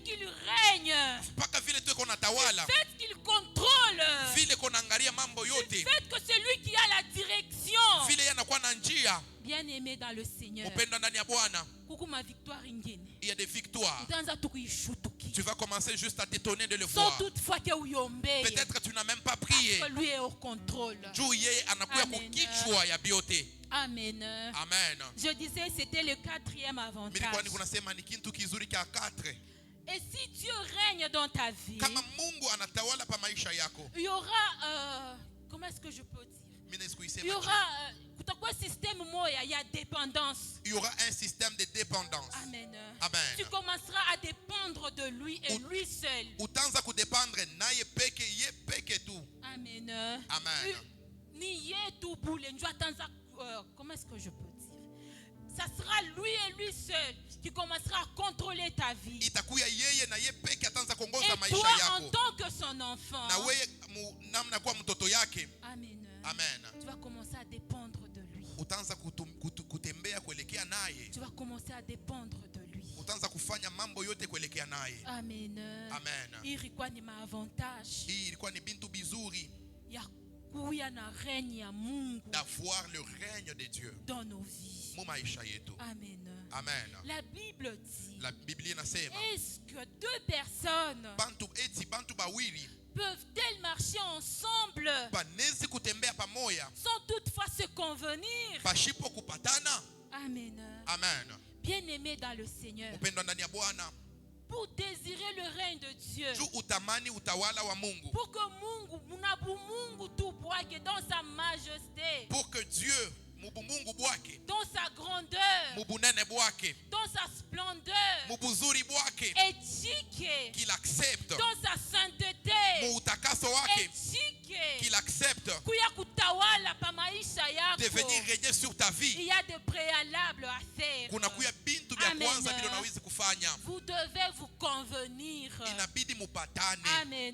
qu'il règne. Tu fais qu'il contrôle. Tu fais que c'est lui qui a la direction. Bien-aimé dans le Seigneur, ma victoire, il y a des victoires. Tu vas commencer juste à t'étonner de le voir. Peut-être tu n'as même pas prié. Lui est au contrôle. Amen. Amen. Je disais c'était le quatrième avantage. Et si Dieu règne dans ta vie, il y aura, comment est-ce que je peux dire? Il y aura système moya, il y a dépendance. Il y aura un système de dépendance. Amen. Amen. Tu commenceras à dépendre de lui et lui seul. Amen. Amen. Comment est-ce que je peux dire? Ça sera lui et lui seul qui commencera à contrôler ta vie. Et toi, en tant que son enfant, amen, amen, tu vas commencer à dépendre de lui. Tu vas commencer à dépendre de lui. Amen. Amen. Ilikuwa ni maavantage. Ilikuwa ni bintu bizuri. D'avoir le règne de Dieu dans nos vies. Amen. Amen. La Bible dit, la Bible inasema, est-ce que deux personnes peuvent-elles marcher ensemble sans toutefois se convenir? Amen. Amen. Bien-aimés dans le Seigneur, pour désirer le règne de Dieu, pour que Mungu tout boike dans sa majesté, pour que Dieu dans sa grandeur, dans sa splendeur, éthique, qu'il accepte dans sa sainteté, éthique, qu'il accepte de venir régner sur ta vie. Il y a des préalables à faire. Vous devez vous convenir. Amen.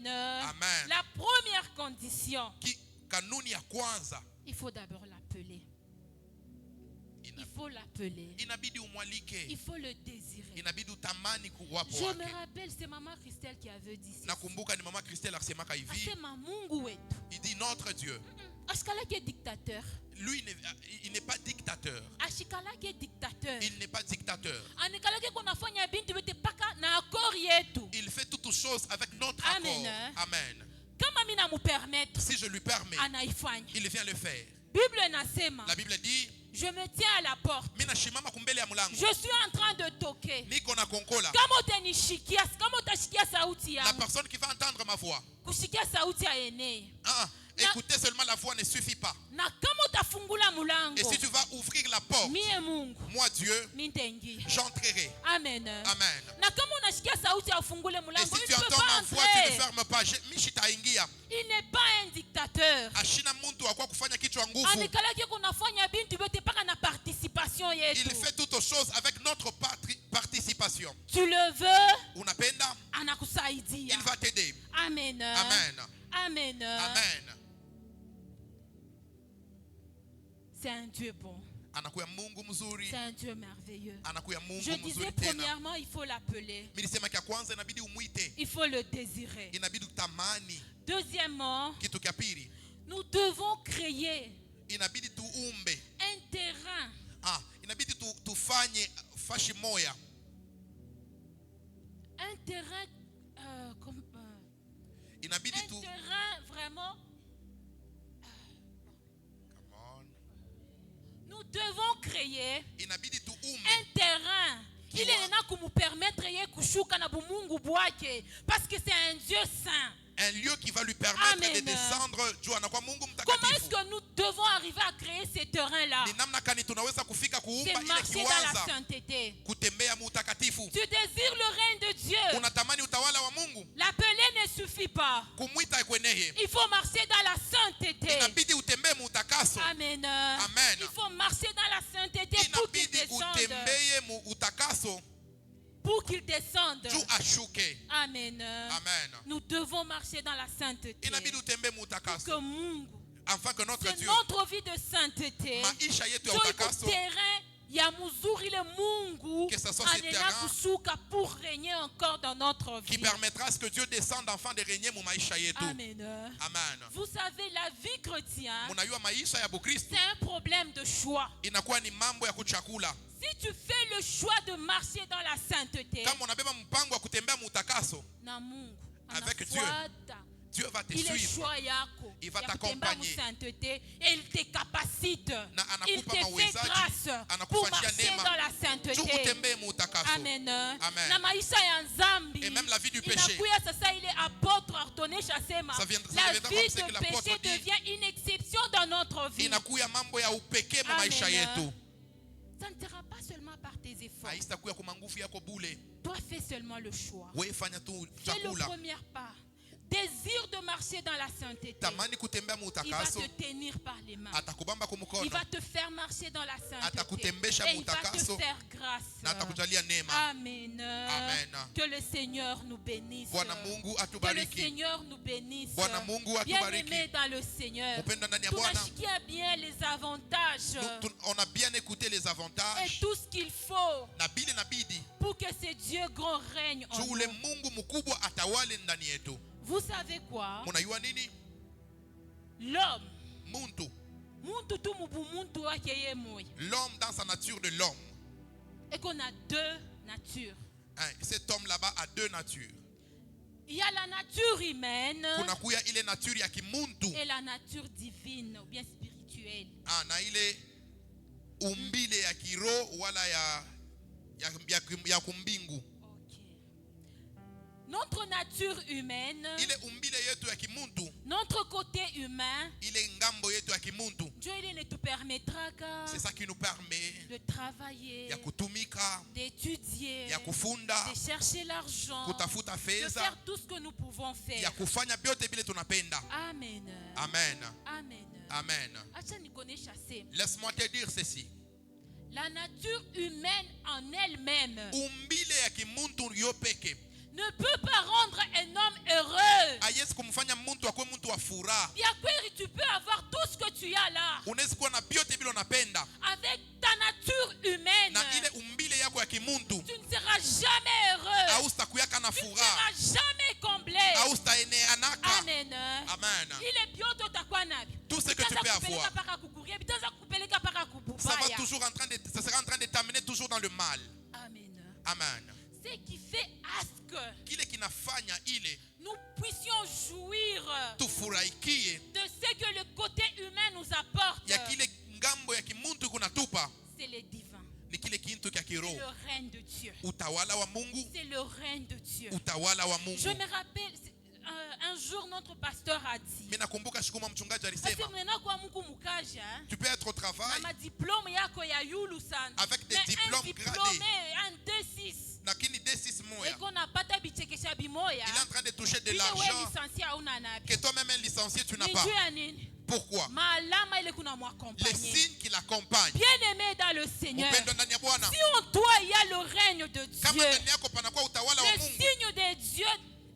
Amen. La première condition, il faut d'abord l'appeler. Il faut l'appeler. Il faut le désirer. Je me rappelle, c'est maman Christelle qui avait dit ça. C'est Mungu wetu. Il dit notre Dieu. Ashikala qui est dictateur. Lui, il n'est pas dictateur. Ashikala qui est dictateur. Il n'est pas dictateur. Il fait toutes choses avec notre Amen. accord. Amen. Si je lui permets, il vient le faire. La Bible dit, je me tiens à la porte. Je suis en train de toquer. La personne qui va entendre ma voix. Écouter seulement la voix ne suffit pas. Et si tu vas ouvrir la porte, moi Dieu, j'entrerai. Amen. Amen. Et si tu entends ma voix, tu ne fermes pas. Il n'est pas un dictateur. Il fait toutes choses avec notre participation. Tu le veux, Unapenda, il va t'aider. Amen. Amen. Amen. Amen. C'est un Dieu bon. C'est un Dieu merveilleux. Je disais premièrement, il faut l'appeler. Il faut le désirer. Deuxièmement, nous devons créer un terrain. Un terrain terrain vraiment. Nous devons créer un terrain qui nous permettre parce que c'est un Dieu saint. Un lieu qui va lui permettre Amen. de descendre. Comment est-ce que nous devons arriver à créer ce terrain-là? C'est marcher dans la sainteté. Tu désires le règne de Dieu. L'appeler ne suffit pas. Il faut marcher dans la sainteté. Amen. Amen. Il faut marcher dans la sainteté pour qu'il descende. Pour qu'il descende. Amen. Amen. Nous devons marcher dans la sainteté. Pour que Mungu, notre Dieu, notre vie de sainteté, que ce soit ce terrain pour régner encore dans notre vie. qui permettra à ce que Dieu descende afin de régner mon maisha yetu. Amen. Amen. Vous savez, la vie chrétienne, Munajua maisha ya Bukristo c'est un problème de choix. inakuwa ni mambo ya kuchakula. Si tu fais le choix de marcher dans la sainteté, Kama unabeba mpango wa kutembea mutakaso na Mungu avec Dieu, anafuata. Dieu va te Il est suivre. choix yako. Il va ya t'accompagner. kutembea mu sainteté et il te capacite. Il te fait mawezaji, grâce pour anakufanyia marcher neema. dans la Juu sainteté. utembee mutakaso. Amen. Amen. Na maisha ya nzambi. Et même la vie du péché. Inakuya sasa ile apôtre Artone Chasema. Ça vient- ça La viendra vie comme ce que de l'apôtre péché dit. devient une exception dans notre vie. Inakuya mambo ya upekee mu maisha Amen. yetu. Ça ne sera pas seulement par tes efforts. Haitakuya kwa manguvu yako bule. Toi fais seulement le choix. Wewe fanya tu Fais le chakula. premier pas. Désire de marcher dans la sainteté. Tamani kutembea Il va mutakaso. te tenir par les mains. Atakubamba kwa Il mkono. va te faire marcher dans la sainteté. Atakutembesha Et il va te mutakaso. faire grâce. Na atakujalia neema. Amen. Amen. Que le Seigneur nous bénisse. Bwana Mungu Que le atubariki. Seigneur nous bénisse. Bwana Mungu Bien-aimés atubariki. dans le Seigneur. Upendo ndani ya Bwana. Tunashikia bien les avantages On a bien écouté les et avantages. tout ce qu'il faut Na bile na bidi. pour que ce Dieu grand règne en Juu nous. ule Mungu mkubwa atawale ndani yetu. Vous savez quoi? Munajua nini? L'homme. Muntu. Muntu tu mubu muntu wake yeye moya. L'homme dans sa nature de l'homme. Et qu'on a deux natures. Hein, cet homme là-bas a deux natures. Il y a la nature humaine kunakuya ile nature ya kimuntu et la nature divine ou bien spirituelle. Na ile umbile ya kiro wala ya kumbingu. Notre nature humaine, ile umbile yetu ya kimuntu, notre côté humain, ile ngambo yetu ya kimuntu, Dieu il ne te permettra qu'à c'est ça qui nous permet de travailler, ya kutumika, d'étudier, ya kufunda, de chercher l'argent, kutafuta de fedha, faire tout ce que nous pouvons faire. ya kufanya byote bile tunapenda. Amen. Amen. Amen. Amen. Acha nikonesha sema. Laisse-moi te dire ceci. La nature humaine en elle-même Umbile ya kimuntu yopeke ne peut pas rendre un homme heureux. ayesi kumfanya muntu akwe muntu wa furaha. Bien kweli, tu peux avoir tout ce que tu as là. Unaweza kuwa na byote bila unapenda. Avec ta nature humaine, Na ile umbile yako ya kimuntu, tu ne seras jamais heureux. hautakuyaka na Tu ne furaha. seras jamais comblé. Hautaeneanaka. Amen. Amen. Il est bien utakuwa navyo. Tout ce que tu peux avoir, Paka kukuria, bitaanza kupeleka paka ça kububaya. ça sera en train de t'amener toujours dans le mal. Amen. Amen. Ce qui fait à ce que Kile kinafanya ile nous puissions jouir tufurahikie de ce que le côté humain nous apporte, ya kile ngambo ya kimuntu kunatupa, c'est le divin. ni kile kintu kya C'est kiroho, le règne de Dieu. utawala wa Mungu, C'est le règne de Dieu. utawala wa Mungu. Je me rappelle, un jour notre pasteur a dit, Mimi nakumbuka siku moja mchungaji parce alisema, que mnena kwa Mungu mukaja, tu peux être au travail na diplôme yako ya yulu sana. avec des Mais diplômes un gradés, diplômé, un 2-6. lakini D6 moya, Et qu'on a pata bichekesha bimoya. il est en train de toucher de Ile we l'argent licencié hauna nabi. que toi-même un licencié tu n'as Ni pas. juu ya nini? Pourquoi? Malama ile kuna Les mwakompanye. signes qui l'accompagnent. Bien aimé dans le Seigneur. Upendo ndani ya Bwana. Si en toi il y a le règne de Kama Dieu, ndani yako panakuwa utawala wa les Mungu, signes de Dieu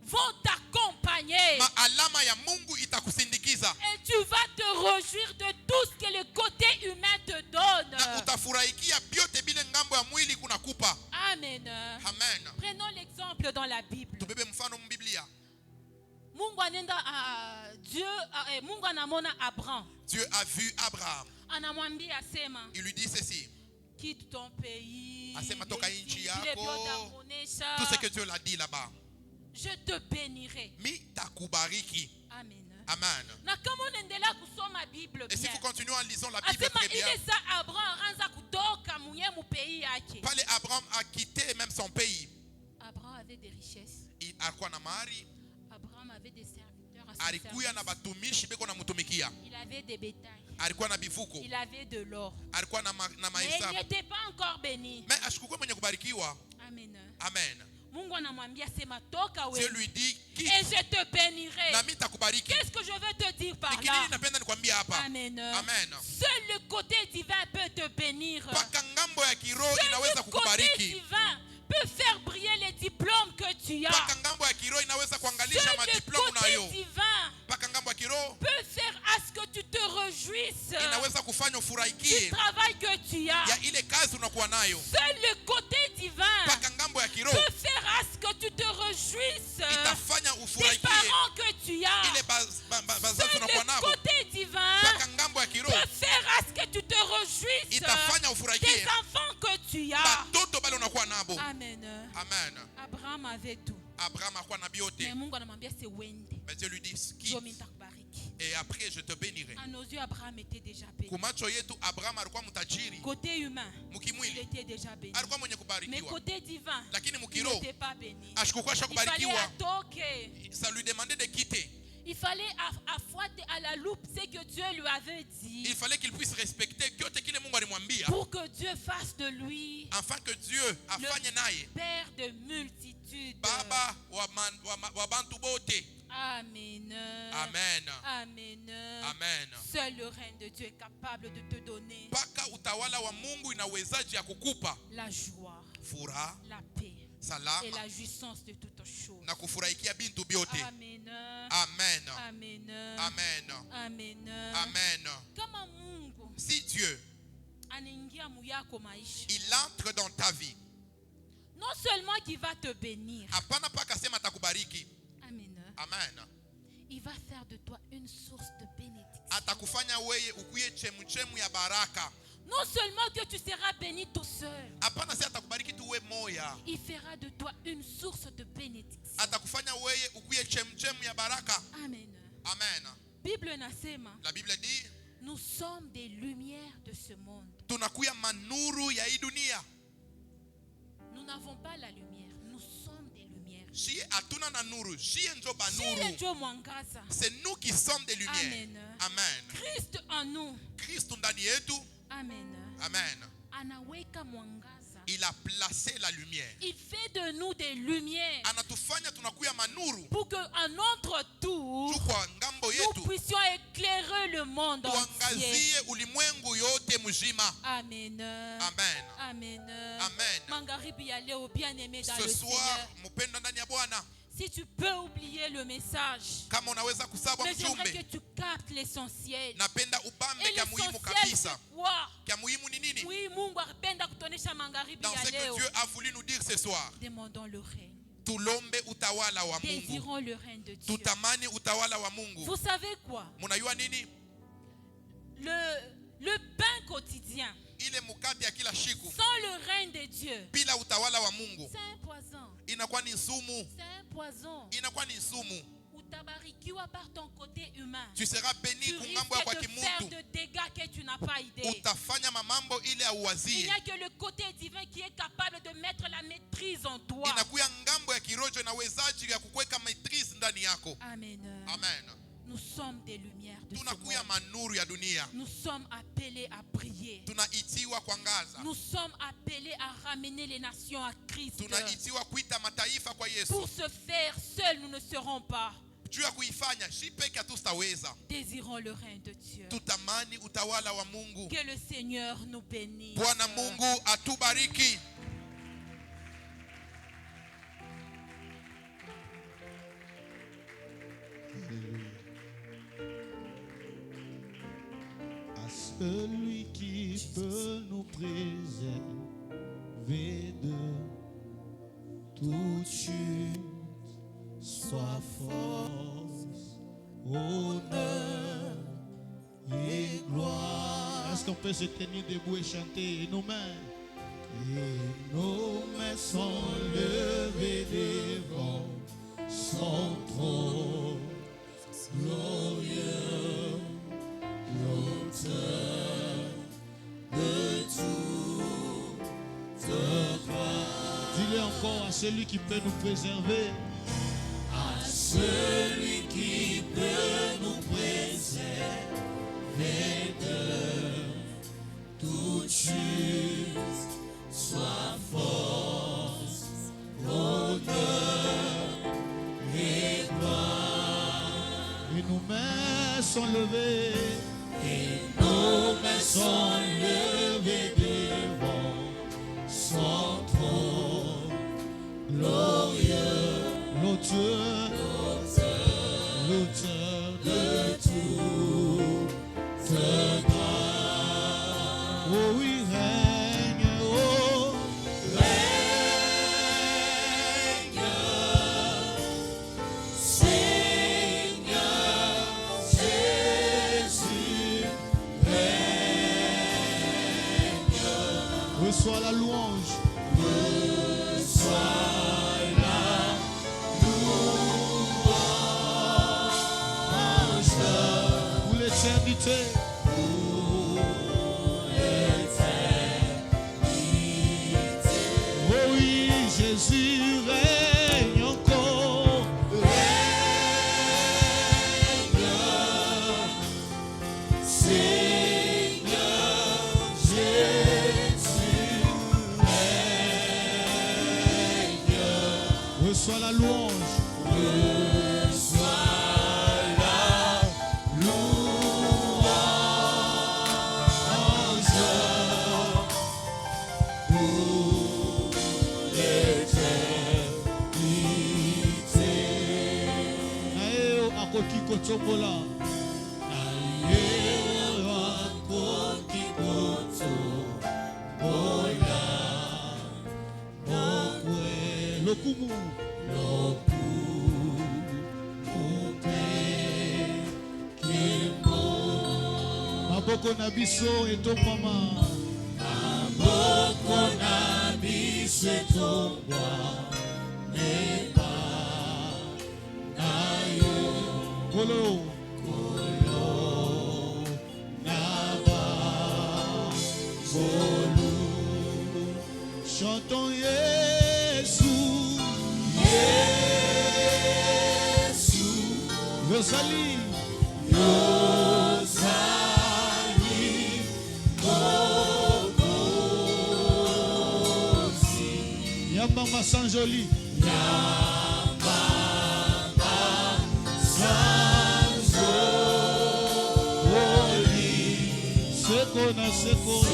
vont t'accompagner. maalama ya Mungu itakusindikiza Et tu vas te réjouir de tout ce que le côté humain te donne. na utafurahikia byote bile ngambo ya mwili kunakupa. Amen. Amen. Prenons l'exemple dans la Bible. Tubebe mfano mbiblia. Mungu anenda Mungu anamona Abraham. Dieu a vu Abraham. Anamwambia asema, Il lui dit ceci. quitte ton pays. Asema toka nchi vile yako. vyote akuonesha. Tout ce que Dieu l'a dit là-bas. Je te bénirai. Mi takubariki. Amen. Amen. Na kama unaendelea kusoma Bible Et si bien, vous continuez en lisant la Bible asema très bien, ile saa Abraham anza kutoka mwenye mu pays yake. pale Abraham a quitté même son pays. Abraham avait des richesses. Il alikuwa na mali, Abraham avait des serviteurs à son alikuya na service. batumishi beko na mtumikia. Il avait des bétails. Alikuwa na bivuko, Il avait de l'or. alikuwa na Mais il mahesabu. n'était pas encore béni. Mais ashikukuwa mwenye kubarikiwa. Amen. Amen. Mungu anamwambia sema toka Dieu wewe. lui dit, Et quitte je te bénirai. na mimi takubariki. Qu'est-ce que je veux te dire par Ni là? kinini napenda nikwambia hapa? Amen. Amen. Seul le côté divin peut te bénir. Paka ngambo ya kiroho Seul inaweza le côté kukubariki. divin peut faire briller les diplômes que tu as. Paka ngambo ya kiroho inaweza kuangalisha Seul le madiploma côté unayo. divin Paka ngambo ya kiroho peut faire à ce que tu te réjouisses inaweza kufanya du ufurahikie travail que tu as. ya ile kazi unakuwa nayo. Seul le côté divin Paka ngambo ya kiroho peut faire à ce que tu te réjouisses itafanya des ufurahikie parents que tu as. ile bazazi Seul unakuwa le nabo. côté divin Paka ngambo ya kiroho peut faire à ce que tu te réjouisses itafanya des ufurahikie enfants que tu as. batoto bale unakuwa nabo. Amen. Amen. Abraham avait tout. Abraham akuwa na Mais biote. Mungu anamwambia se wende. Mais Dieu lui dit, Ndio quitte mimi nitakubariki. et après je te bénirai. À nos yeux, Abraham était déjà béni. Kumacho yetu Abraham alikuwa mtajiri Côté humain, il mukimwili, était déjà béni. alikuwa mwenye Mais kubarikiwa, côté divin, lakini il mukiroho n'était pas béni. ashikukuwa Il fallait shakubarikiwa. atoke. Ça lui demandait de quitter. Il fallait afouater à la loupe ce que Dieu lui avait Il dit fallait qu'il puisse respecter kyote kile Mungu alimwambia, pour que Dieu fasse de lui afin que Dieu afanye naye Père de multitudes. baba wa bantu bote. Amen. Amen. Amen. Amen. Seul le règne de Dieu est capable de te donner Paka utawala wa Mungu inawezaji ya kukupa la joie, furaha, la paix et salama la jouissance de toutes choses. na kufurahikia bintu byote. Amen. Amen. Amen. Amen. Amen. Amen. Kama Mungu Si Dieu, anaingia muyako maisha, il entre dans ta vie, non seulement qu'il va te bénir, hapana paka sema atakubariki. amen, Amen. il va faire de toi une source de bénédiction. Atakufanya weye ukuye chemuchemu ya baraka. Non seulement que tu seras béni tout seul, Hapana si atakubariki tu we moya. il fera de toi une source de bénédiction. atakufanya wewe ukuye chemchem ya baraka. Amen. Amen. Bible nasema, La Bible dit, nous sommes des lumières de ce monde. tunakuya manuru ya hii dunia. Nous n'avons pas la lumière, nous sommes des lumières. Si atuna na nuru, si njo ba Si nuru. ndio mwangaza. C'est nous qui sommes des lumières. Amen. Amen. Christ en nous. Kristo ndani yetu. Amen. Amen. Anaweka mwangaza. Il a placé la lumière. Il fait de nous des lumières. Anatufanya tunakuya manuru. Pour qu'à notre tour, Chukwa ngambo nous yetu. puissions éclairer le monde entier. Tuangazie ulimwengu yote mzima. Amen. Amen. Amen. Amen. Magharibi ya leo, bien-aimé dans Ce le soir, Seigneur. mpendwa ndani ya Bwana, Si tu peux oublier le message, kama unaweza kusahau mais j'aimerais que mjumbe, tu captes l'essentiel. napenda ubambe Et kya muhimu l'essentiel, kabisa. c'est quoi? Kya muhimu ni nini? Oui, Mungu apenda kutonesha magharibi Dans ya ce que leo. Dieu a voulu nous dire ce soir, Demandons le règne. tulombe utawala wa Mungu. Désirons le règne de Dieu. Tutamani utawala wa Mungu. Vous savez quoi? Munajua nini? Le pain quotidien, Ile mukate ya kila siku sans le règne de Dieu, bila utawala wa Mungu c'est un poison. inakuwa ni sumu. C'est un poison. Inakuwa ni sumu. Utabarikiwa par ton côté humain. Tu seras béni Tu kungambo ya kwa risques de faire kimuntu. de dégâts que tu n'as pas idée. Utafanya mamambo ile Il auwazie. n'y a que le côté divin qui est capable de mettre la maîtrise en toi. Inakuya ngambo ya kirojo na wezaji ya kukweka maitrise ndani yako. Amen. Amen. Nous sommes des lumières de ce Tunakuya monde. manuru ya dunia. Nous sommes appelés à prier. Tunaitiwa kuangaza. Nous sommes appelés à ramener les nations à Christ. Tunaitiwa kuita mataifa kwa Yesu. Pour ce faire, seuls nous ne serons pas. Juu ya kuifanya si peke hatutaweza. Désirons le règne de Dieu. Tutamani utawala wa Mungu. Que le Seigneur nous bénisse. Bwana Mungu atubariki. À celui qui peut nous préserver de toute chute, soit force, honneur et gloire. Est-ce qu'on peut se tenir debout et chanter nos mains? Et nos mains sont levées devant son trône glorieux, l'auteur de toute gloire. Dis-le encore à celui qui peut nous préserver. À celui qui peut nous préserver de toute chute, soit force, honneur et gloire. Et nos mains sont levées. Et nos mains sont levées devant son trône glorieux, l'auteur de toute gloire. Oh oui, règne, oh règne, Seigneur Jésus, règne. Reçois la louange. Reçois la louange pour l'éternité. Oh oui, Jésus règne encore. Règne, Seigneur Jésus, règne. Reçois la louange. Reçois la louange pour l'éternité. Naeo akoki kotombola. Naeo akoki kotombola. Mokwe lokumu. Maboko na biso etombama. Maboko na biso etombama. Chantons Jésus. Yosali. Yambamba sans joli. Yambamba sans joli. Sekona sekona.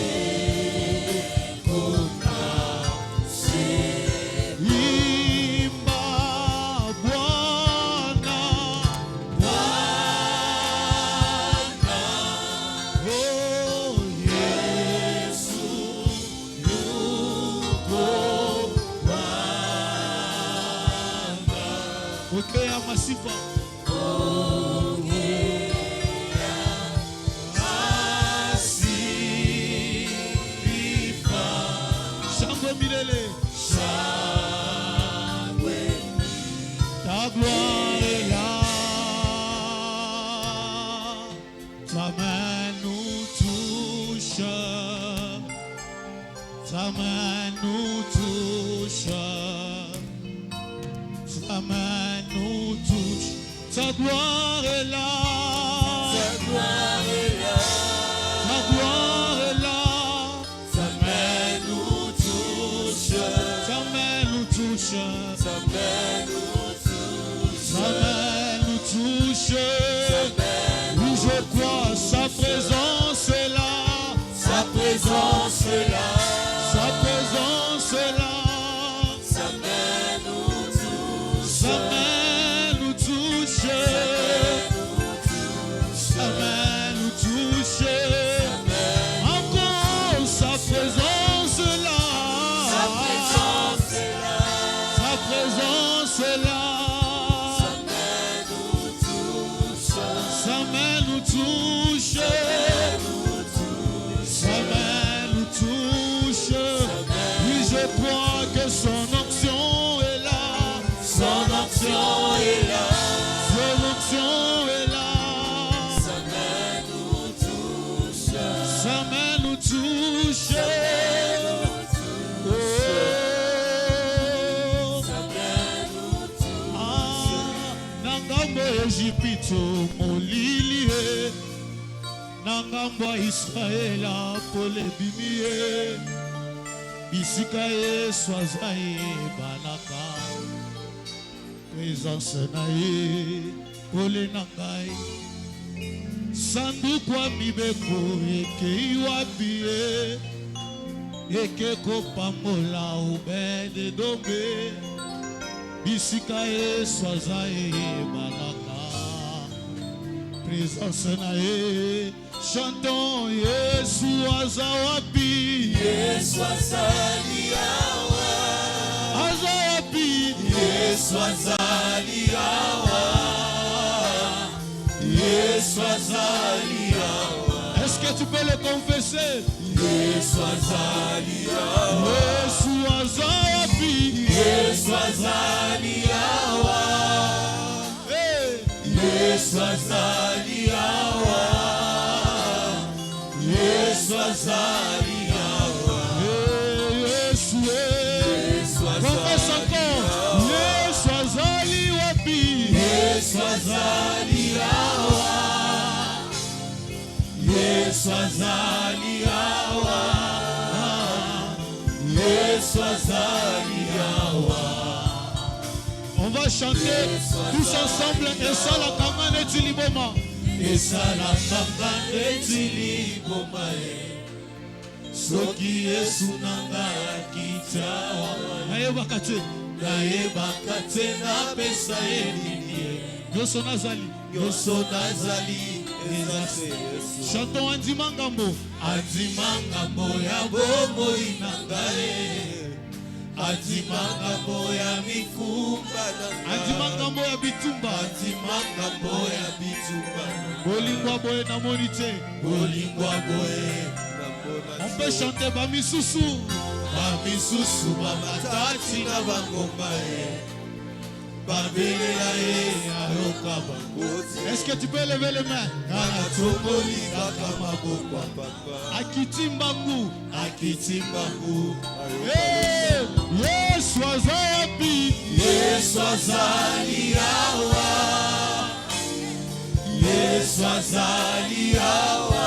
Ta gloire est là, ta main nous touche, ta main nous touche, ta main nous touche, ta gloire est là, ta gloire est là, ta gloire est là, ta main nous touche, ta main nous touche, ta main nous sa main nous touche, oui je crois, sa présence est là, sa présence est là, sa présence est là, sa main nous touche, sa main nous touche, sa main nous touche, encore sa présence est là, sa présence est là, sa présence est là. Sa main nous touche, sa main nous touche, oui je crois que son onction est là, son onction est là, son onction est là, sa main nous touche, sa main nous touche, sa main nous touche, Nangambo Ejipito Molili Nangambo Israela Pole Bimie Bisika Yesu Azaye Banaka Présence Naye Pole Nangai Sandu kwa mibeko Eke iwabie Eke kopamola Ubede dombe Bisika Yesu Azaye Banaka Présence nae chantons Yesu azawapi Yesu azali awa azawapi Yesu azali awa Yesu azali awa. Est-ce que tu peux le confesser? Yesu azali awa Yesu azawapi Yesu azali awa Yesu azali awa Yesu azali awa Yesu confesse encore Yesu azali wapi Yesu azali awa Yesu azali awa Yesu azali awa. On va chanter tous ensemble et ça la kamane tiliboma et ça la kamane tiliboma soki Yesu nanga kitawa ayeba kate na pesa elini yoso nazali ezase chantons andimangambo ya bombo inangae Adimangambo ya mikumba Adimangambo ya bitumba Adimangambo ya bitumba Bolingwa boye na monite Bolingwa boye na monite. On peut chanter Bamisusu Bamisusu Bamatati na bangomba Est-ce que tu peux lever les mains? Akitimbangu. Yesu azabi. Yesu azali awa. Yesu azali awa.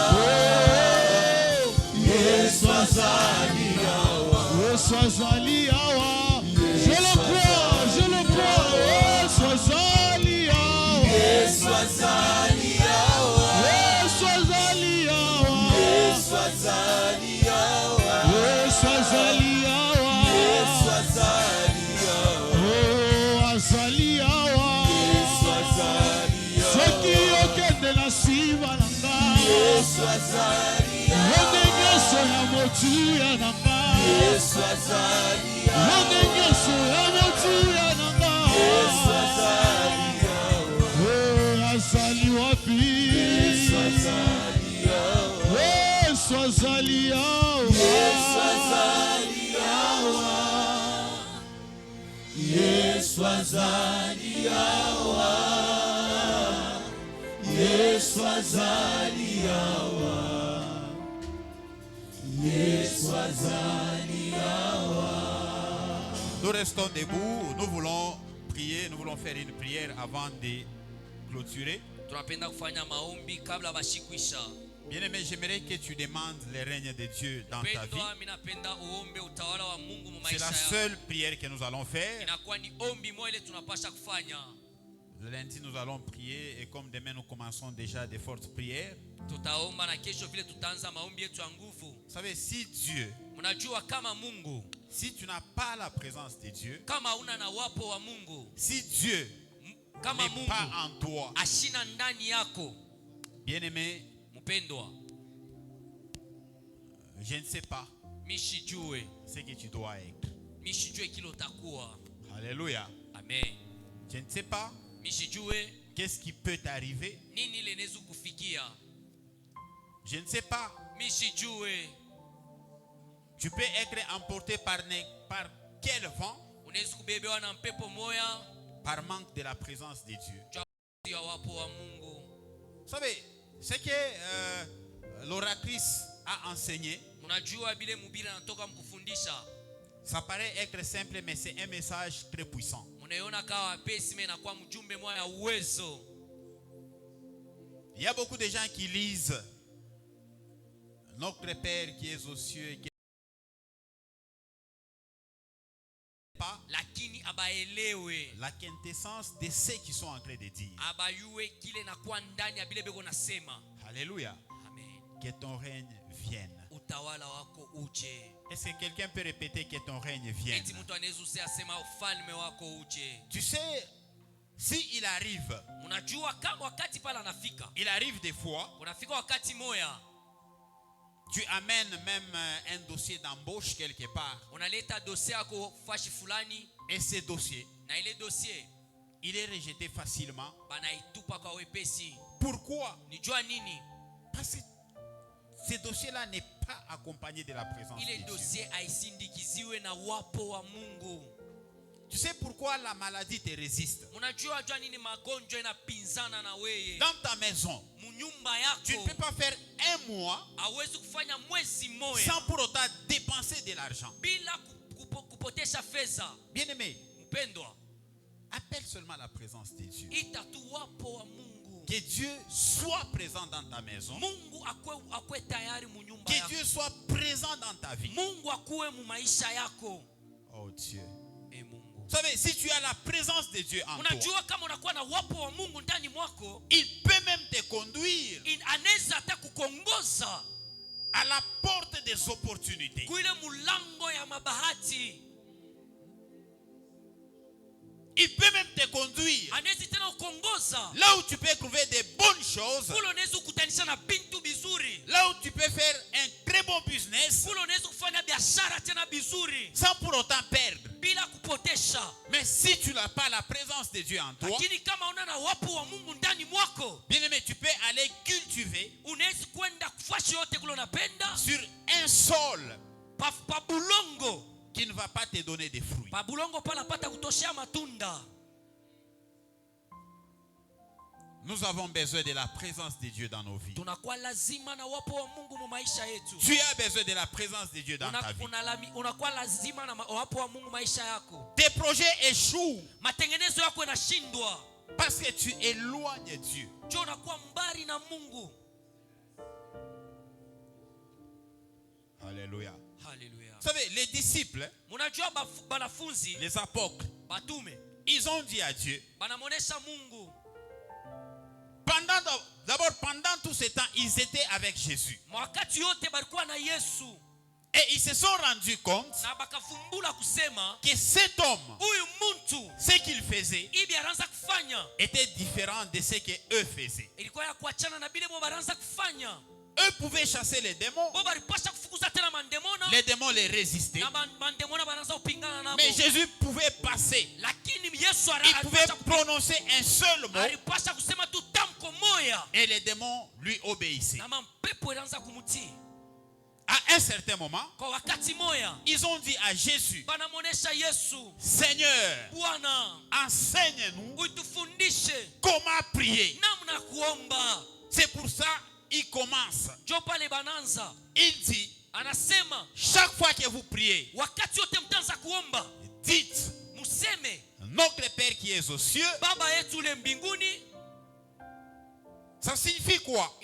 Yesu azali awa. Yesu azali awa. Je le crois, je le crois. Yesu azali awa. Yesu azali awa. Yesu azali awa. Yesu azali awa. Yesu azali awa. Yesu azali awa. Oh, azali awa. Yesu azali awa. Soki okende na siva nanga. Yesu azali awa. Ondengeso ya motu ya nanga. Yesu azali awa. Ondengeso ya motu ya nanga. Yesu azali awa. Oh, azali wapi? Yesu azali awa. Yesu azali awa. Yesu azali awa. Yesu azali awa. Yesu azali awa. Yesu azali awa. Nous restons debout, nous voulons prier, nous voulons faire une prière avant de clôturer. Tunapenda kufanya maombi kabla bashikwisha. Bien-aimé, j'aimerais que tu demandes le règne de Dieu dans ta vie. Pendwa minapenda uombe utawala wa Mungu mu C'est maisha la yako. seule prière que nous allons faire. Inakuwa ni ombi moja ile tunapasha kufanya. Le lundi, nous allons prier et comme demain, nous commençons déjà des fortes prières. Tutaomba na kesho vile tutaanza maombi yetu ya nguvu. Vous savez, si Dieu, Mnajua kama Mungu, si tu n'as pas la présence de Dieu, kama una na wapo wa Mungu, si Dieu kama n'est Mungu pas en toi, ashina ndani yako, bien-aimé, mpendwa, je ne sais pas mishijue ce que tu dois être. mishijue kile utakuwa. Alléluia. Amen. Je ne sais pas Mishijue qu'est-ce qui peut t'arriver. nini ile nezu kufikia. Je ne sais pas. Mishijue Tu peux être emporté par quel vent? unaweza kubebewa na mpepo moya Par manque de la présence de Dieu. ya wapo wa Mungu. Vous savez, ce que l'oratrice a enseigné, Mnajua bile mubiri anatoka mkufundisha. ça paraît être simple, mais c'est un message très puissant. Mnaiona kawa pesi me na kwa mjumbe moya uwezo. Il y a beaucoup de gens qui lisent Notre Père qui est aux cieux, qui pas Lakini abaelewe. la quintessence de ce qu'ils sont en train de dire. Abayue kile na kwa ndani ya bile beko nasema. Alléluia. Amen. Que ton règne vienne. Utawala wako uje. Est-ce que quelqu'un peut répéter que ton règne vienne? Eti mtu anaweza usema ufalme wako uje. Tu sais, si il arrive, Mnajua kama wakati pala anafika. il arrive des fois, Unafika wakati moya. tu amènes même un dossier d'embauche quelque part. Unaleta dossier yako fashi fulani Et ce dossier, na ile dossier il est rejeté facilement. banaitupa kwa wepesi. Pourquoi? Nijua nini? Parce que ce dossier-là n'est pas accompagné de la présence de Ile Dieu. dossier aisindikiziwe na wapo wa Mungu. Tu sais pourquoi la maladie te résiste? Mnajua jua nini magonjwa inapinzana na weye? Dans ta maison, Munyumba tu ne yako peux pas faire un mois hawezi kufanya mwezi moja sans pour autant dépenser de l'argent. bila kupotesha fedha. Bien-aimé, Mpendwa, appelle seulement la présence de Dieu. ita tu wapo wa Mungu. Que Dieu soit présent dans ta maison. Mungu akwe tayari munyumba Que yako. Dieu soit présent dans ta vie. Mungu akuwe mu maisha yako. Oh Dieu. E Mungu. Vous savez, si tu as la présence de Dieu en toi, Unajua kama unakuwa na wapo wa Mungu ndani mwako, il peut même te conduire anaweza hata kukongoza à la porte des opportunités. kuile mulango ya mabahati. Il peut même te conduire Anaweza tena kukongoza là où tu peux trouver des bonnes choses, kule unaweza kukutanisha na bintu bizuri, là où tu peux faire un très bon business kule unaweza kufanya biashara tena bizuri sans pour autant perdre. bila kupotesha. Mais si tu n'as pas la présence de Dieu en toi, Lakini kama una na wapo wa Mungu ndani mwako, bien-aimé, tu peux aller cultiver unaweza kwenda kufashi yote kule unapenda sur un sol pa bulongo qui ne va pas te donner des fruits. pa bulongo pala pata kutoshea matunda. Nous avons besoin de la présence de Dieu dans nos vies. tunakuwa lazima na wapo wa Mungu mu maisha yetu. Tu as besoin de la présence de Dieu dans ta vie. Unakuwa lazima na wapo wa Mungu maisha yako. Tes projets échouent Matengenezo yako yanashindwa parce que tu éloignes Dieu. jo unakuwa mbali na Mungu. Alléluia. Hallelujah. Vous savez, les disciples, Munajua banafunzi les apôtres, batume ils ont dit à Dieu, banamonesha Mungu. pendant tout ce temps, ils étaient avec Jésus. Wakati yote balikuwa na Yesu. Et ils se sont rendus compte Na bakafumbula kusema que cet homme, huyu muntu ce qu'il faisait, ibi anaanza kufanya était différent de ce que eux faisaient. ilikuwa ya kuachana na bile bo banaanza kufanya. Eux pouvaient chasser les démons. Bo balipasha kufukuza tena mandemona. Les démons les résistaient. Na mandemona banaanza kupingana nabo. Mais Jésus pouvait passer. Lakini Yesu Il pouvait prononcer un seul mot. alipasha kusema tu tamko moya. Et les démons lui obéissaient. Na mampepo ilianza kumutii. À un certain moment, Kwa wakati moya ils ont dit à Jésus, banamonesha Yesu, Seigneur, Bwana enseigne-nous utufundishe comment prier. namna kuomba. C'est pour ça qu'il commence. Jo pale bananza Il dit, anasema chaque fois que vous priez, wakati yote mtaanza kuomba dites, museme notre Père qui est aux cieux. Baba yetu ule mbinguni. Ça signifie quoi?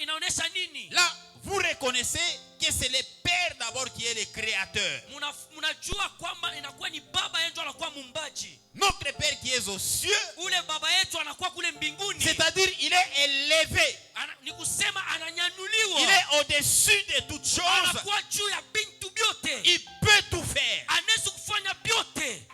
Inaonesha nini? Là, vous reconnaissez que c'est le Père d'abord qui est le créateur. Munajua kwamba inakuwa ni baba yetu anakuwa mumbaji. Notre Père qui est aux cieux, Ule baba yetu anakuwa kule mbinguni. c'est-à-dire il est élevé. Ni kusema ananyanyuliwa. Il est au-dessus de toutes choses. Anakuwa juu ya bintu byote. Il peut tout faire. Anaweza kufanya byote.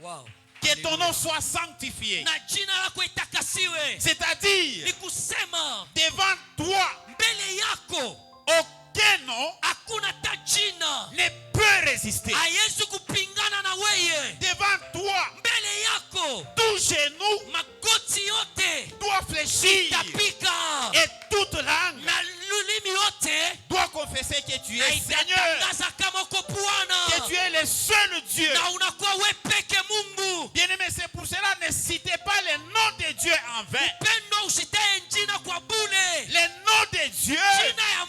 Wow. Que ton nom soit sanctifié. Na jina lako itakasiwe. C'est-à-dire, Ni kusema devant toi, mbele yako aucun nom hakuna ta jina ne peut résister. haiwezi kupingana na weye. Devant toi, Mbele yako tout genou magoti yote doit fléchir. itapika Et toute langue na lulimi yote doit confesser que tu es Seigneur. haitatangaza kama uko Bwana Que tu es le seul Dieu. na unakuwa we peke Mungu. Bien-aimé, c'est pour cela ne citez pas le nom de Dieu en vain. Pendo usitaye jina kwa bure. Le nom de Dieu, Jina ya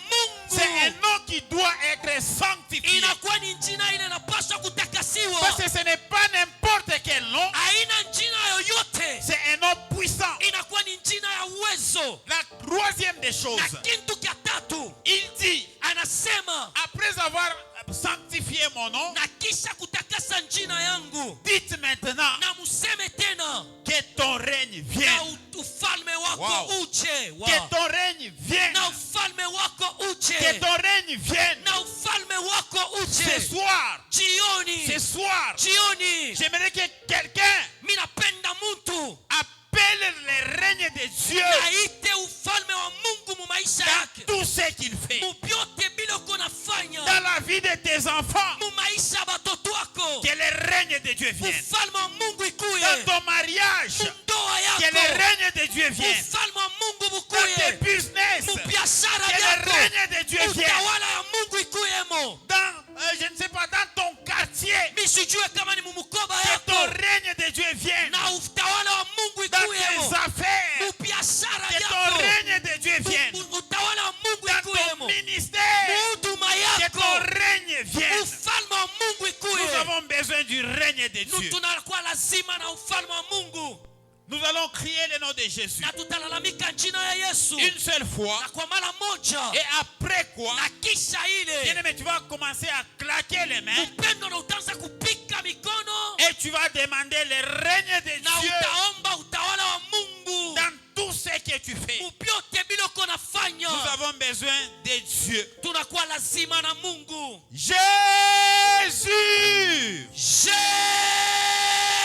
c'est un Mungu nom qui doit être sanctifié. inakuwa ni jina ile inapaswa kutakasiwa. Parce que ce n'est pas n'importe quel nom, Haina jina yoyote, c'est un nom puissant. inakuwa ni jina ya uwezo. La troisième des Na choses, kitu cha tatu il dit, anasema après avoir sanctifié mon nom, na kisha kutakasa jina yangu dites maintenant na museme tena que ton règne na vienne. ufalme wako Wow. uje. Wow. Que ton règne vienne. Na ufalme wako Que uje. ton règne vienne. Na ufalme wako Ce uje. soir, Jioni. ce soir, Jioni. j'aimerais que quelqu'un Minapenda mtu appelle le règne de Dieu aite ufalme wa Mungu mu maisha dans yake. tout ce qu'il fait. Mu byote bila uko nafanya. Dans la vie de tes enfants, Mu maisha ya batoto wako. que le règne de Dieu vienne. Ufalme wa Mungu ikuye. Dans ton mariage, Mu ndoa que le yako. règne de Dieu vienne. Ufalme wa Mungu Dans tes bukuye. business, Mu biashara que le yako. règne de Dieu vienne. Utawala ya Mungu ikuyemo. Dans, je ne sais pas, dans ton quartier, Misijue kama ni mumukoba que ton yako. règne de Dieu vienne. Na utawala wa Mungu Dans ikuyemo. tes affaires, Mu biashara que ton yako. règne de Dieu vienne. Utawala wa Mungu Dans ton ikuyemo. ministère, Huduma que yako. ton règne vienne. Ufalme wa Mungu Nous ikuye. avons besoin du règne de Dieu. Tunakuwa lazima na ufalme wa Mungu. Nous allons crier le nom de Jésus Na tutalalamika jina ya Yesu. une seule fois. Na kwa mara moja. Et après quoi, Na kisha ile. bien-aimé, tu vas commencer à claquer les mains Upendo na utaanza kupika mikono. et tu vas demander le règne de Na Dieu utaomba utawala wa Mungu. dans tout ce que tu fais. Mubyote bila uko nafanya. Nous avons besoin de Dieu. Tunakuwa lazima na Mungu. Jésus!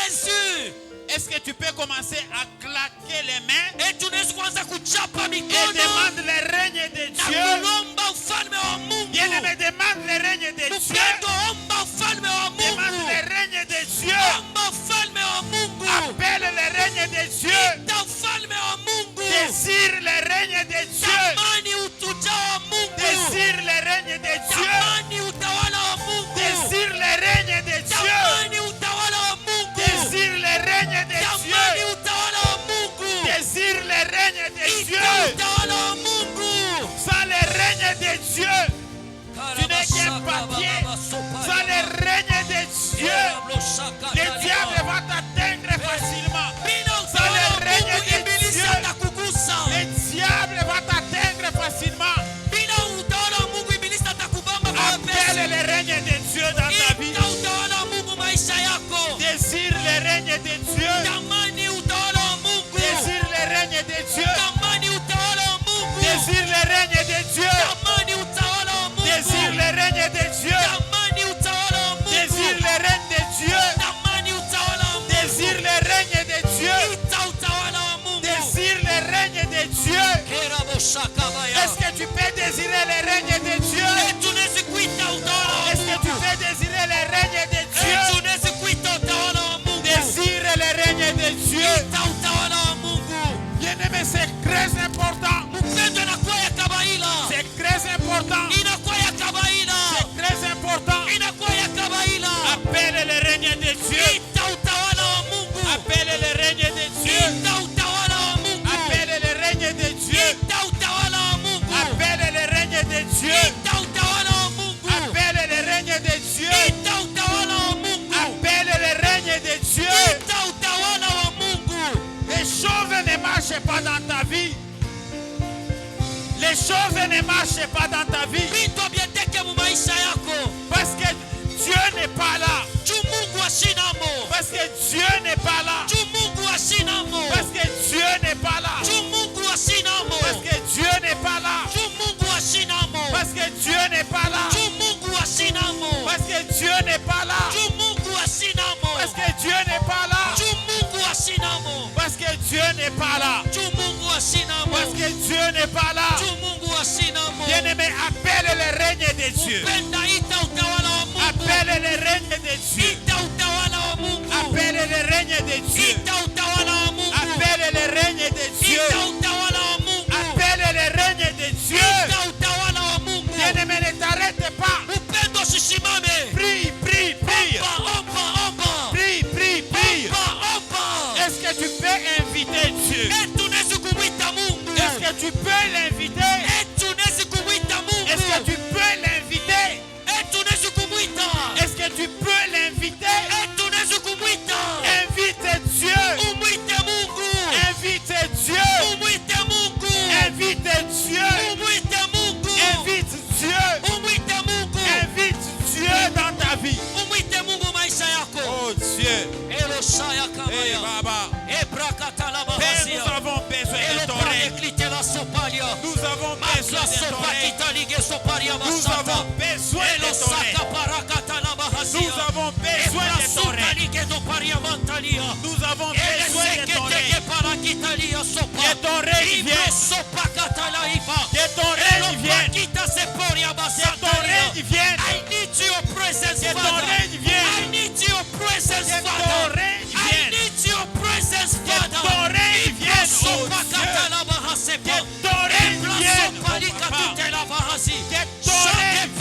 Jésus. Est-ce que tu peux commencer à claquer les mains Et tunaweza kuanza kuchapa et mikono. demande le règne de Na Dieu? kulomba ufalme wa Mungu. Bien-aimé, demande le règne de Dieu. Upendo omba ufalme wa Demande Mungu. le règne de Dieu. Omba ufalme wa Mungu. Appelle le règne de Dieu. Ita ufalme wa Mungu. Désire le règne de Dieu. Tamani ujao wa Mungu. Désire le règne de Dieu. Tamani utawala wa Mungu. Désire le règne de Dieu. Tamani utawala wa Mungu. Désire le règne de Tamani Dieu. utawala wa Mungu. Est-ce que tu peux désirer le règne de Dieu? Tunaweza kuita utawala wa Est-ce que tu Mungu. peux désirer le règne de Dieu? Tunaweza kuita utawala wa Mungu. Désire le règne de Dieu. Ita utawala wa Mungu. Bien-aimé, c'est très important. Upendo inakuwa ya kawaida. C'est très important. Inakuwa ya kawaida. C'est très important. Inakuwa ya kawaida. Appelle le règne de Dieu. Ita utawala wa Mungu. Appelle le règne de Dieu. Ita utawala wa Mungu. Appelle le règne de Dieu. Ita utawala wa Mungu. Appelle le règne de Dieu. Ita utawala wa Mungu. Appelle le règne de Dieu. Ita utawala wa Mungu. Appelle le règne de Dieu. Ita utawala wa Mungu. Les choses ne marchent pas dans ta vie. Les choses ne marchent pas dans ta vie. Vitu haviendeke mu maisha yako. Parce que Dieu n'est pas là. Juu Mungu ashinamo. Parce que Dieu n'est pas là. Juu Mungu ashinamo. Parce que Dieu n'est pas là. Juu Mungu ashinamo. Parce que Dieu n'est pas là. Juu Mungu ashinamo. Parce que Dieu n'est pas là. Juu Mungu ashinamo. Parce que Dieu n'est pas là. Juu Mungu ashinamo. Parce que Dieu n'est pas là. Juu Mungu ashinamo. Parce que Dieu n'est pas là. Juu Mungu ashinamo. Parce que Dieu n'est pas là. Juu Mungu ashinamo. Bien-aimé, appelle le règne de Dieu. Upenda ita utawala wa Mungu. Appelle le règne de Dieu. Ita utawala wa Mungu. Appelle le règne de Dieu. Ita utawala wa Mungu. Appelle le règne de Dieu. Ita utawala wa Mungu. Appelle le règne de Dieu. Ita utawala wa Mungu. Bien-aimé, ne t'arrête pas. Upendo usisimame. Prie, prie, prie. Omba. Prie, prie, prie. Omba. Est-ce que tu peux inviter Dieu? Tunaweza kumwita Mungu. Est-ce que tu peux l'inviter? Tunaweza kumwita Mungu. Est-ce que tu peux l'inviter? Tunaweza kumwita. Est-ce que tu peux l'inviter? Tunaweza kumwita. Invite Dieu. Umwite Mungu. Invite Dieu. Umwite Mungu. Invite Dieu. Umwite Mungu. Invite Dieu. Umwite Mungu. Invite Dieu dans ta vie. Umwite Mungu maisha yako. Oh Dieu. Eloshaya Hey kamaya. Baba. Ebrakatala Père, bahasia. nous avons besoin de ton règne. Nous avons besoin de ton règne. Nous avons besoin de ton règne. Nous avons besoin de ton règne. Nous avons besoin de ton règne. Que ton règne vienne. Que ton règne vienne. Que ton règne vienne. I need your presence, Que ton Father. règne vienne. I need your presence, Que ton Father. règne I vienne. need your presence, Que Father. ton règne vienne, oh Dieu. Que Que ton règne vienne, oh Papa. Que ton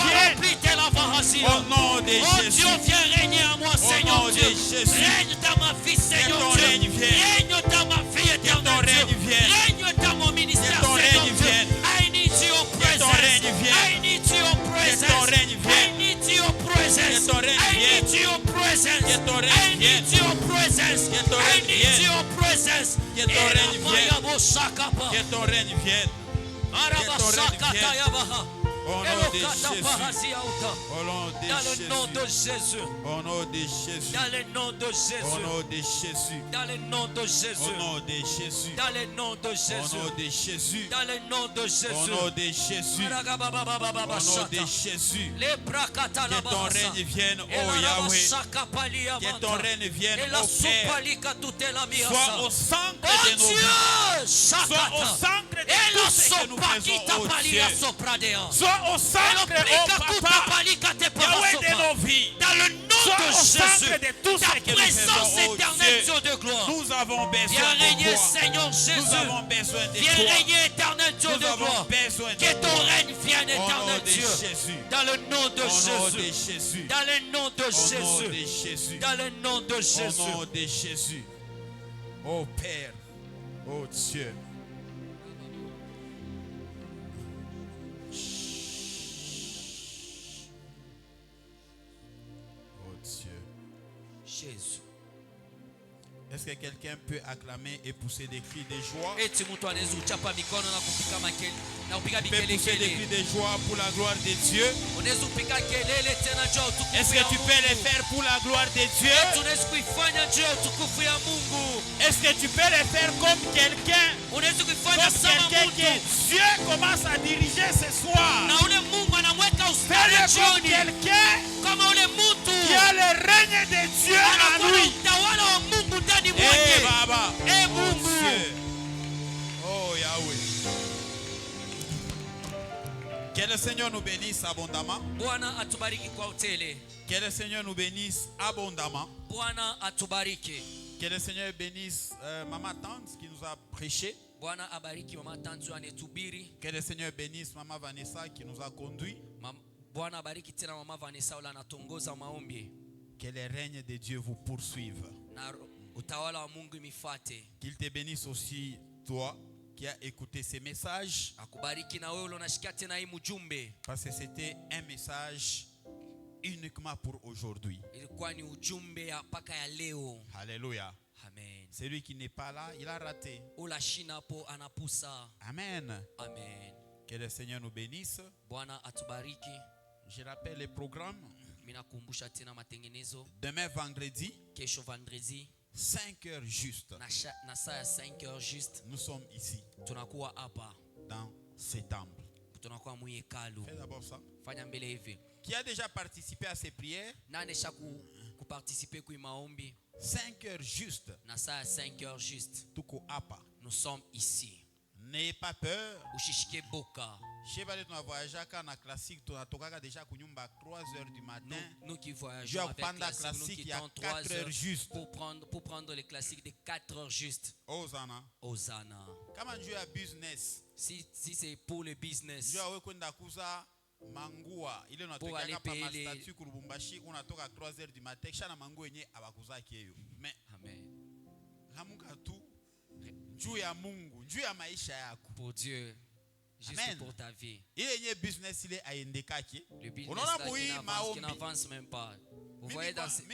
règne vienne. Au nom de Oh Dieu, Jésus. viens régner à moi, Au Seigneur nom de Dieu. Jésus. Règne dans ma vie, Seigneur ton Dieu. règne vienne. Règne dans ma vie, éternel ton Dieu. règne vienne. Règne dans mon ministère, ton Seigneur règne Dieu. vienne. I need your presence. ton règne vienne. I need your presence. ton règne vienne. I need your presence. Que ton règne I vienne. need your presence. Que ton règne I need vienne. your presence. Que ton I règne need vienne. your presence. Que ton règne vienne. Erabaya Que ton règne vienne. Arabasakata vienne. yabaha. Au nom de Elokata Jésus. bahasi auta. Au nom de Dans le nom de Jésus. Jésus. Au nom de Jésus. Dans le nom de Au Jésus. nom de Jésus. Dans le nom de Au Jésus. nom de Jésus. Dans le nom de Au Jésus. nom de Jésus. Dans le nom de Au Jésus. nom de Jésus. Au nom de Jésus. Que ton règne vienne, oh Yahweh. Que ton règne vienne, oh Père. Sois au centre de nos vies. Sois au centre de tout ce que nous faisons, oh Dieu. Sois au centre, oh Papa. Yahweh de nos vies. Dans le nom Sois de au centre Jésus, de tout ta ce que nous présence faisons, oh éternelle, Dieu. Dieu de gloire. Nous avons besoin Viens de régner, toi. Seigneur Nous Jésus. avons besoin de Viens toi. régner, éternel Dieu Nous de avons gloire. besoin de Que ton toi. règne vienne, Au nom éternel de Dieu. Jésus. Dans le nom de Au nom de Jésus. Jésus. Dans le nom de Au nom Jésus. de Jésus. Dans le nom de Au Jésus. nom de Jésus. Oh Père. Oh Dieu. Oh Dieu. Jésus. Est-ce que quelqu'un peut acclamer et pousser des cris de joie? Eti mtu anaweza uchapa mikono na kupiga makele na kupiga Peut pousser des vigelegele. cris de joie pour la gloire de Dieu? Unaweza kupiga kelele tena juu ya utukufu Est-ce ya que tu peux le Mungu. faire pour la gloire de Dieu? Tunaweza kuifanya juu ya utukufu ya Mungu. Est-ce que tu peux le faire comme quelqu'un? Unaweza kuifanya Comme sama quelqu'un que mtu. Dieu commence à diriger ce soir. Na ule Mungu anamweka ustadi Fais-le comme jioni. quelqu'un Kama ule mtu qui a le règne de Dieu en anakuwa na lui. utawala wa Mungu ndani Eh mwake. Baba. Eh Oh Mungu. Dieu. Oh Yahweh. le Seigneur nous bénisse abondamment. Bwana atubariki kwa utele. Que le Seigneur nous bénisse abondamment. Bwana atubariki. Que le Seigneur bénisse Maman Tante qui nous a prêché. Bwana abariki mama Tanzu anetubiri. Que le Seigneur bénisse Maman Vanessa qui nous a conduit. Bwana abariki tena mama Vanessa ula anatongoza maombi. Que le règne de Dieu vous poursuive. Na utawala wa Mungu imifate. Qu'il te bénisse aussi toi qui as écouté ces messages. Akubariki na wewe unashikia tena hii mjumbe. Parce que c'était un message uniquement pour aujourd'hui. Ilikuwa ni ujumbe ya paka ya leo. Alléluia. Amen. Celui qui n'est pas là, il a raté. Ula shina po anapusa. Amen. Amen. Que le Seigneur nous bénisse. Bwana atubariki. Je rappelle les programmes. Minakumbusha tena matengenezo. Demain vendredi, Kesho vendredi 5 heures juste. na saa ya 5 heures juste. Nous sommes ici, Tunakuwa hapa. dans ce temple. Tunakuwa mwekalu. Fais d'abord ça. Fanya mbele hivi. Qui a déjà participé à ces prières? Nani kuparticiper kwa maombi 5 heures juste. na saa ya 5 heures juste. Tuko hapa. Nous sommes ici. N'ayez pas peur. Ushishike boka. Chez Valet, on a voyagé à la classique. On a toqué déjà à 3 heures du matin. Nous qui voyageons avec classique, nous il y a quittons 4 heures juste. pour prendre les classiques de 4 heures juste. Hosanna. Hosanna. Comment Dieu a business? Si c'est pour le business. Dieu a kwenda kuza mangua. Il est notre aller payer les statut ku Lubumbashi. On a toqué à 3 heures du matin. Chana mango yenye abakuza kiyo. Mais amen. Lamuka tu. Dieu ya Mungu. Dieu ya maisha yako. Pour Dieu. Juste amen. Pour ta vie. Il y a business il est aendekaki. Le business là qui n'avance même pas. Vous voyez dans cette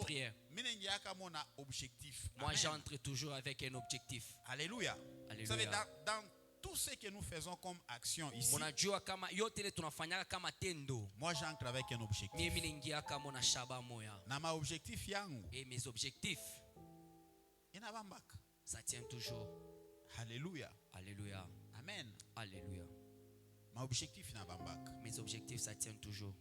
prière. Moi j'entre toujours avec un objectif. Alléluia. Alléluia. Vous savez, dans tout ce que nous faisons comme action ici, moi j'entre avec un objectif. Et mes objectifs, ça tient toujours. Alléluia. Alléluia. Amen. Alléluia. Mes objectifs, ça tient toujours.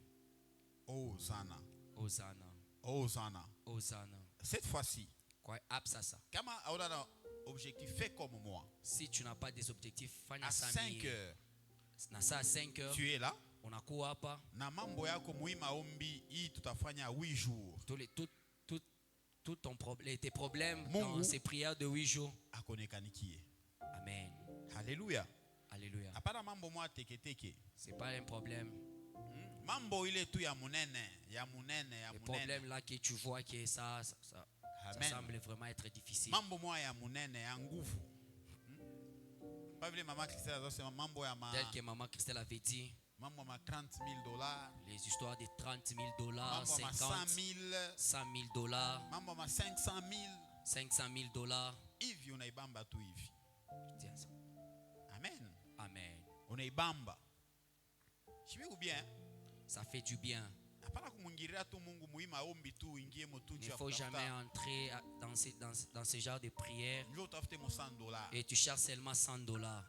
Hosanna. Hosanna. Hosanna. Hosanna. Cette fois-ci, comment on a un objectif, fais comme moi. Si tu n'as pas des objectifs, à 5 heures, tu es là. On a quoi pas? Na mambo yako muhimu ombi hii tutafanya 8 jours. Tout ton problème, tes problèmes dans ces prières de 8 jours. Amen. Alléluia. Alléluia. C'est pas un problème. Mambo ile tu ya munene, ya munene. Le problème là que tu vois que ça semble vraiment être difficile. Mambo moya ya munene, ya nguvu. Pas vile maman Christelle a dit mambo ya ma. Tel que maman Christelle avait dit. Mambo ma $30,000. Les histoires de $30,000, mambo 50 $100,000. Mambo ma $500,000. Hivi unaibamba tu hivi. Tiens ça. Amen. Amen. Unaibamba. Je vais bien. Ça fait du bien. Il ne faut jamais entrer dans ce genre de prière et tu cherches seulement $100.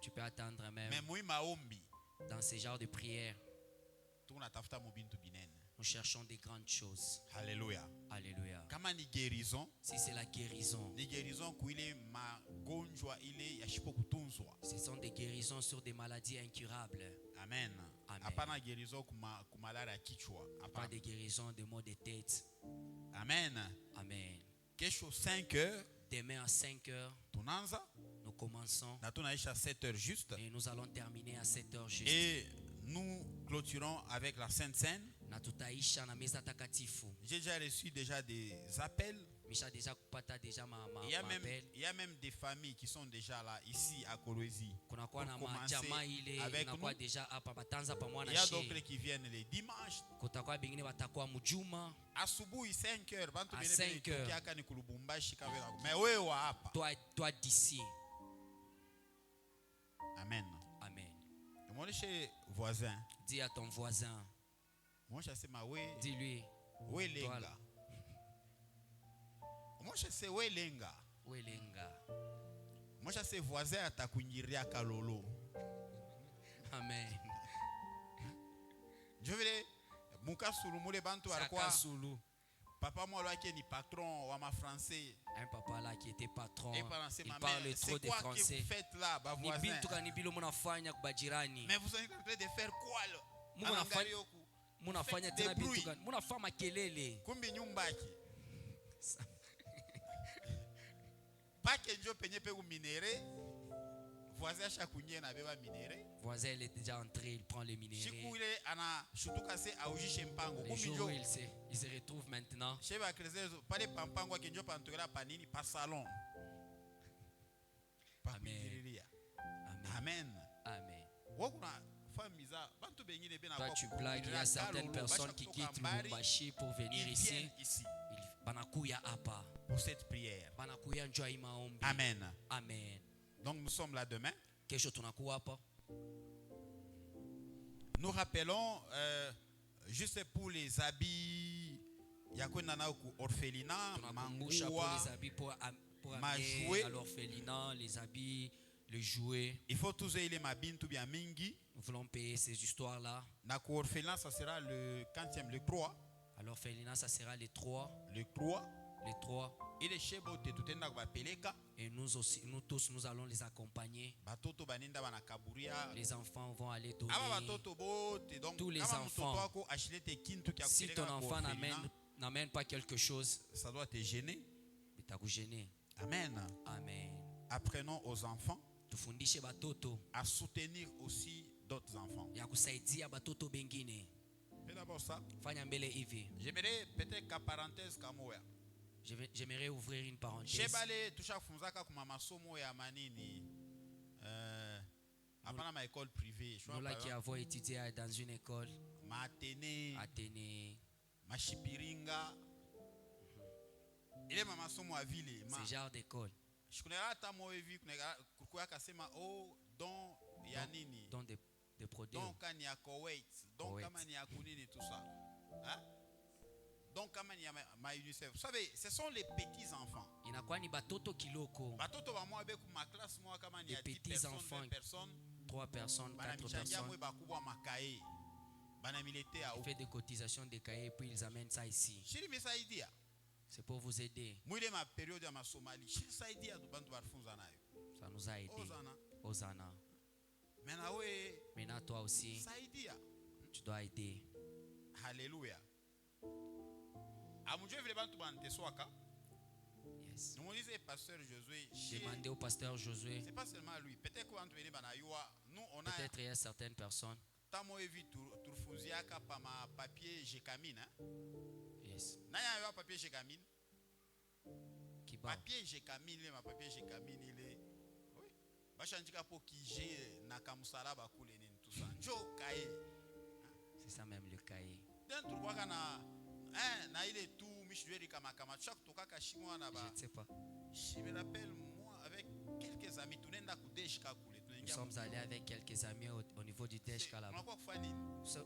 Tu peux attendre même dans ce genre de prière. Nous cherchons des grandes choses. Alléluia. Alléluia. Si c'est la guérison. Ce sont des guérisons sur des maladies incurables. Amen. Amen. Pas de guérison de maux de tête. Amen. Amen. 5 heures. Demain à 5 heures. Nous commençons. À 7 heures juste. Et nous allons terminer à 7 heures juste. Et nous clôturons avec la Sainte Seine. J'ai déjà reçu des appels. Il y a même des familles qui sont déjà là, ici à Kolwezi. Avec nous. Il y a d'autres qui viennent les dimanches. Asubuhi 5 heures. À 5 heures. Toi d'ici. Amen. Amen. Voisin. Dis à ton voisin. Dis-lui. Welenga. Moi je sais voisin atakunyiria kalolo. Amen. Je veux mukasulu mule bantu walikuwa Papa moi là qui est patron ou ma français. Un papa là qui était patron. Il parle trop de français. C'est quoi que vous faites là, bah voisin? Mais vous êtes en train de faire quoi là? Munafanya tena bitu gani? Munafanya makelele. Kumbi nyumbaki. Pake njo penye pe minéré. Voisin chakunye na beba minéré. Voisin il est déjà entré, il prend les minéraux. Chikule ana shutuka se aujishe mpango. Le jour où il se retrouve maintenant. Sheba krezezo pale pampango kenjo pantokela panini pa salon. Amen. Amen. Amen. Wokuna toi tu blagues, il y a certaines personnes qui quittent Lubumbashi pour venir ici. Banakuya apa. Pour cette prière. Banakuya njoi maombi. Amen. Amen. Donc nous sommes là demain. Kesho tunakuwa hapa. Nous rappelons juste pour les habits yakwenda nao ku orphelinat, tunakumbusha pour les habits pour amener à l'orphelinat, les habits, les jouets. Il faut tous les mabintu bien mingi. Nous voulons payer ces histoires-là. Na ku orphelinat ça sera le 40e, le 3. À l'orphelinat ça sera les 3. Le 3. Les 3. Et les chebo te tutenda kwa peleka. Et nous aussi, nous tous, nous allons les accompagner. Batoto baninda bana kaburia. Les enfants vont aller donner. Tous les enfants. Si ton enfant n'amène pas quelque chose, ça doit te gêner. Amen. Amen. Apprenons aux enfants à soutenir aussi d'autres enfants. Mais d'abord ça, j'aimerais peut-être qu'à parenthèse kamoya. J'aimerais ouvrir une parenthèse. École privée. Nous là qui avons étudié dans une école. Athénée. Machipiringa. Il est maman à ville. Ce genre d'école. Je connais pas ta moi vie. Dans des produits. Donc il y a Koweït. Donc il y a Kunini tout ça. Hein? Donc, vous savez, ce sont les petits enfants. Il n'a quoi ni batoto kiloko. Batoto va moi avec ma classe moi comme il y a 10 petits enfants, 20 personnes, 3 personnes, 4 personnes. Ils font des cotisations des cahiers puis ils amènent ça ici. C'est pour vous aider. Ça nous a aidé. Hosanna. Maintenant toi aussi, tu dois aider. Alléluia. Yes. Demandez au pasteur Josué. C'est pas seulement lui. Peut-être il y a certaines personnes. Yes. Qui bat. Papier Gécamine, ma papier Gécamine, il est. Oui. Bachandika pour qui j'ai nakamusala bakule ni tout ça. Njo kaye. C'est ça même le cahier. Dentro kwa kana na ile tout mishweri kama chaque toka kashimwa na ba. Je ne sais pas. Je me rappelle moi avec quelques amis tunenda ku Deshka kule. Nous sommes allés avec quelques amis au niveau du Deshka là-bas.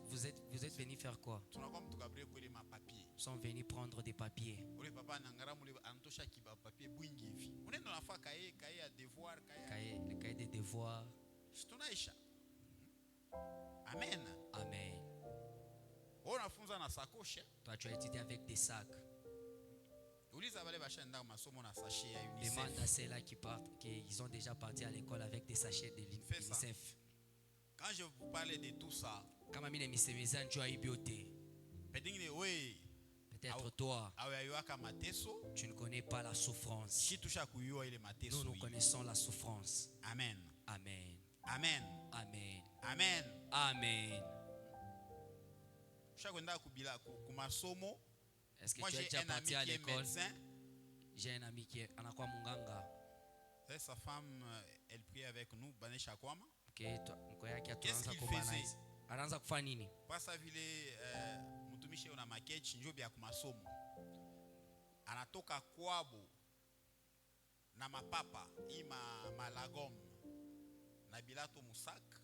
Vous êtes venus faire quoi? Nous sommes venus prendre des papiers. Le cahier des devoirs. Amen. Amen. Toi tu as étudié avec des sacs. Demande à ceux-là qui partent, qu'ils ont déjà parti à l'école avec des sachets de l'UNICEF. Quand je vous parlais de tout ça, peut-être toi, tu ne connais pas la souffrance. Nous connaissons la souffrance. Amen. Amen. Amen. Amen. Amen. Amen. Est-ce que moi, tu es déjà parti à l'école? J'ai un ami qui est Anakwa Munganga. Sa femme, elle prie avec nous. Qu'est-ce qu'il faisait? Pasa vile mtumishi una makechi njobi ya kumasomo. Anatoka kwabo na mapapa ima malagom na bilato musak.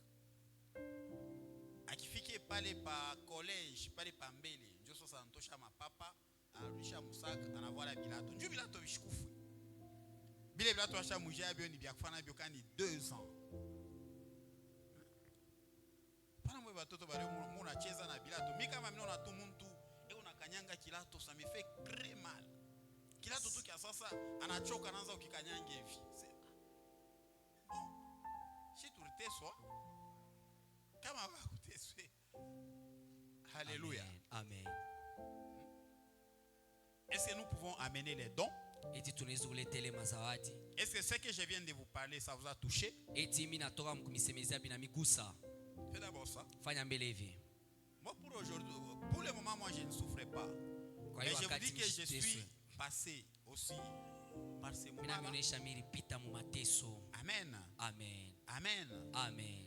Akifike pale pa college pale pa mbele njo sasa antosha mapapa anarudisha musaka anavola bilato njo bilato bishikufu bile bilato asha mujia bio ni bya kufana bio kandi 2 ans pana mwe batoto bale muna cheza na bilato mimi kama mimi naona tu mtu kukanyanga kilato, ça me fait très mal. Kilato tu kia sasa anachoka naanza ukikanyanga hivi. Bon, si tuliteswa kama wakuteswe. Alléluia. Amen. Est-ce que nous pouvons amener les dons? Eti tunaweza kuletele mazawadi. Est-ce que ce que je viens de vous parler, ça vous a touché? Eti mimi natoka mkumisemezea bina migusa. Fais d'abord ça. Fanya mbele hivi. Moi pour aujourd'hui, pour le moment, moi je ne souffre pas. Mais je vous dis que je suis passé aussi par ces moments. Amen. Amen. Amen. Amen.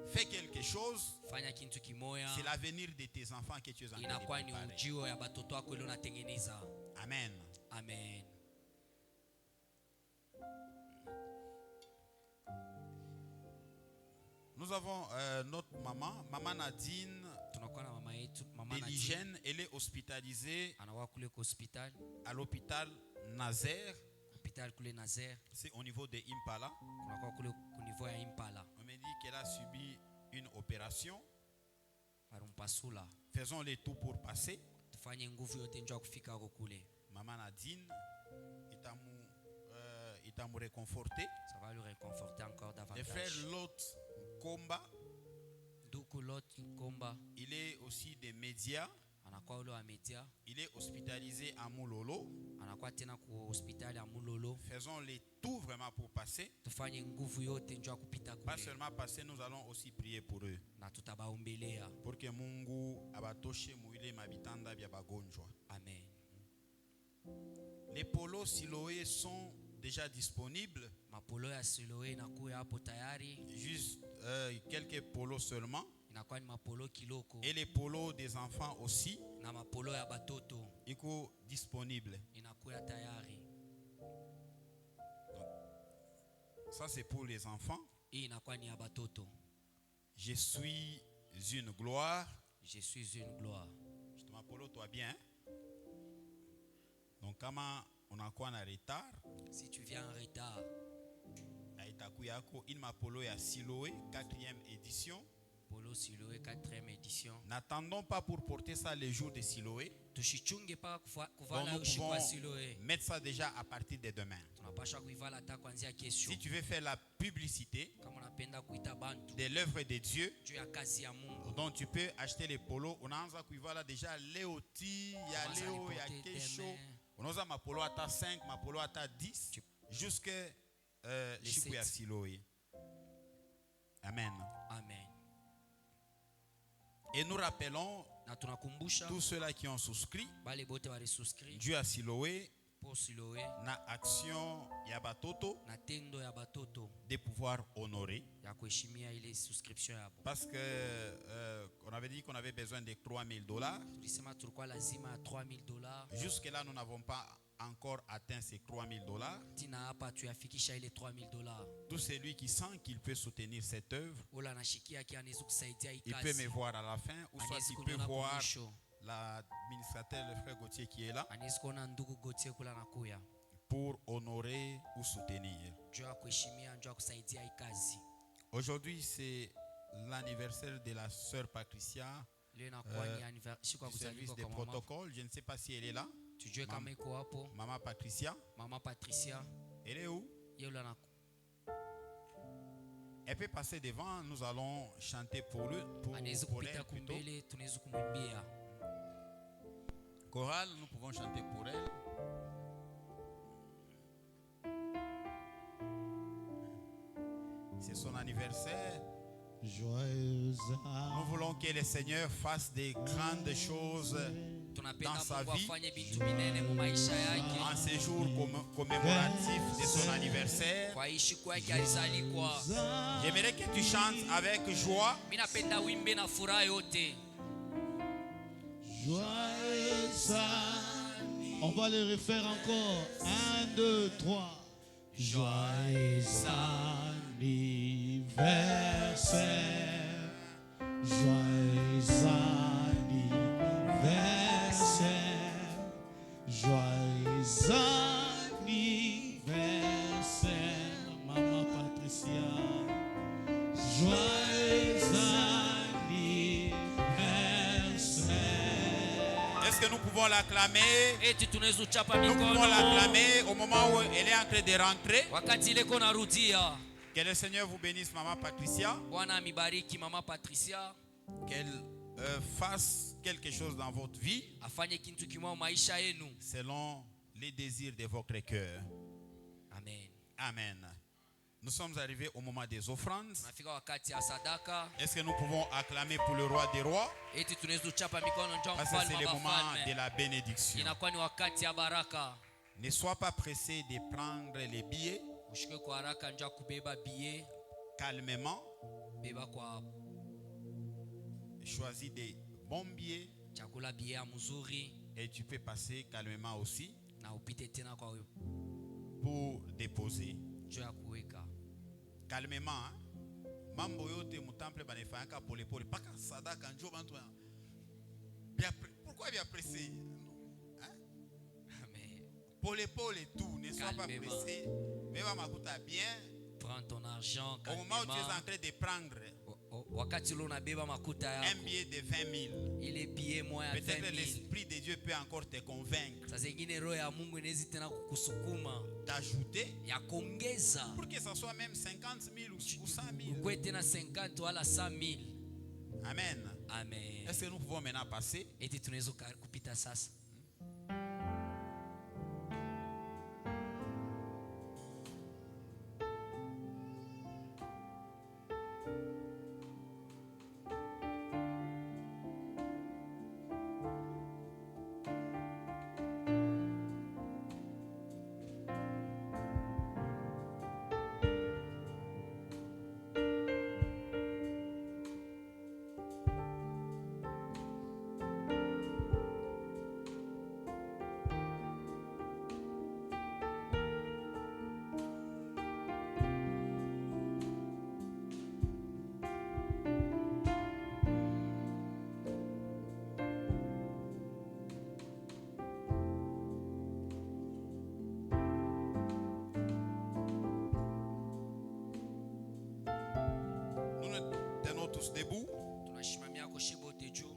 Fais quelque chose. Fanya kintu kimoya. C'est l'avenir de tes enfants que tu es en train de Inakuwa ni préparer. ujio ya batoto wako leo natengeneza. Amen. Amen. Nous avons notre maman, maman Nadine Tunakuwa na mama yetu, mama de Nadine. l'hygiène. Elle est hospitalisée Anakuwa kule kwa hospital. à l'hôpital Nazaire. Hospital kule Nazaire. C'est au niveau de Impala. Kunakuwa kule ku niveau ya Impala. On me dit qu'elle a subi une opération. Barumpasula. Faisons le tout pour passer. Tufanye nguvu yote njoo kufika huko kule. Maman Nadine, il t'a réconforté. Ça va le réconforter encore Le frère davantage. Lot Komba, Duku Lot Komba. il est aussi des médias. Anakuwa ule wa media. Il est hospitalisé à Moulolo. Anakuwa tena ku hospitali ya Mulolo. Faisons le tout vraiment pour passer. Tufanye nguvu yote njoo kupita Pas kule. seulement passer, nous allons aussi prier pour eux. Na tutabaombelea. Pour que Mungu abatoshe muile mabitanda bya bagonjwa. Amen. Les polos Siloé sont déjà disponibles. Mapolo ya Siloé inakuwa hapo tayari. Juste quelques polos seulement. Inakuwa ni mapolo kiloko. Et les polos des enfants aussi. Na mapolo ya batoto Iko disponible. inakuwa tayari. Ça c'est pour les enfants. Hii inakuwa ni ya batoto. Je suis une gloire. Je suis une gloire. Justement, Polo, toi bien. Hein? Donc, comment on a quoi en retard? Si tu viens en retard, Il m'a Polo et à Siloé, 4e édition. Polo Siloé 4e édition. N'attendons pas pour porter ça les jours de Siloé. Tushichunge pa Donc, kuvala nous usiku wa pouvons Siloé. mettre ça déjà à partir de demain. Tunapaswa kuivala hata kuanzia kesho. Si tu veux faire la publicité Kama unapenda kuita bantu de l'œuvre de Dieu, juu ya kazi ya Mungu. donc tu peux acheter les polos. On a voilà déjà Léoti, il y a Léo, il y a Kesho. On a ma polo à 5, ma polo à 10, jusqu'à Chikou ya Siloé. Amen. Amen. Et nous rappelons Na tunakumbusha tous ceux-là qui ont souscrit, bale bote wale suscrit Dieu à Siloé, pour Siloé na action ya batoto na tendo ya batoto de pouvoir honorer. ya kuheshimia ile subscription yabo. Parce que on avait dit qu'on avait besoin de $3,000. Tulisema tulikuwa lazima ya $3,000. Jusque-là, nous n'avons pas encore atteint ces $3,000. Tina hapa tuyafikisha ile $3,000. Tout celui qui sent qu'il peut soutenir cette œuvre, Ola anashikia ki anaweza kusaidia hii il peut kazi. me voir à la fin, ou soit Anaweza il peut kuniona voir mwisho. l'administrateur, le frère Gauthier qui est là, Anaweza kuona ndugu Gauthier kula nakuya. pour honorer ou soutenir. Njoo ya kuheshimia, njoo ya kusaidia hii kazi. Aujourd'hui, c'est l'anniversaire de la sœur Patricia Leo inakuwa ni siku ya du service kuzaliwa de kwa mama. protocole. Je ne sais pas si elle est là. Tujue kama iko hapo. Maman Patricia, Mama Patricia, elle est où? yule anaku. Elle peut passer devant, nous allons chanter pour lui, Anaweza pour kupita elle plutôt. kumbele, tunaweza kumwimbia. Chorale, nous pouvons chanter pour elle. C'est son anniversaire. Joyeuse. Nous voulons que le Seigneur fasse des grandes choses Tunapenda dans sa Mungu vie afanye bintu minene mu maisha yake. en ce jour commémoratif de son anniversaire. Kwa hii siku yake alizalikwa. J'aimerais que tu chantes avec joie. Mimi napenda wimbe na furaha yote. Joyeuse. On va le refaire encore. 1, 2, 3. Joyeux anniversaire. Joyeux anniversaire. Joyeux anniversaire. Maman Patricia. Joyeux anniversaire. Est-ce que nous pouvons l'acclamer? eti tunaweza uchapa Nous pouvons mikono l'acclamer au moment où elle est en train de rentrer. wakati ile kona rudia. Que le Seigneur vous bénisse, Maman Patricia. Bwana amibariki mama Patricia, Qu'elle fasse quelque chose dans votre vie afanye kintu kimwa maisha yenu. selon les désirs de votre cœur. Amen. Amen. Nous sommes arrivés au moment des offrandes. Tunafika wakati ya sadaka, Est-ce que nous pouvons acclamer pour le roi des rois? eti tunaweza uchapa mikono njoo Parce que mfalme c'est le wa moment de mfalme. la bénédiction. Inakuwa ni wakati ya baraka. Ne sois pas pressé de prendre les billets Ushike kwa haraka njoo kubeba bie, calmement. beba kwa Choisis des bons billets chakula bie ya mzuri et tu peux passer calmement aussi na upite tena kwa pour déposer. njoo ya kuweka. Calmement. Hein? Mambo yote mutemple banefanyaka pole pole paka sadaka njo bantu pourquoi bien pressé? Hein? Amen. Pole pole tout, ne sois pas Calmement. pressé. Mais va makuta bien. Prends ton argent Au moment où tu es en calmement. train de prendre Wakati ule unabeba makuta un yako, billet de 20 000, ile bie moya ya peut-être 20,000. l'Esprit de Dieu peut encore te convaincre Sasa zingine roho ya Mungu inaweza tena kukusukuma d'ajouter ya kuongeza pour que ça soit même 50 000 ou 100 000. ukwe tena 50 wala 100,000. Amen. Amen. Est-ce que nous pouvons maintenant passer? Eti tunaweza kupita sasa. Nous nous tenons tous debout. Tunashimamia kushibote juu.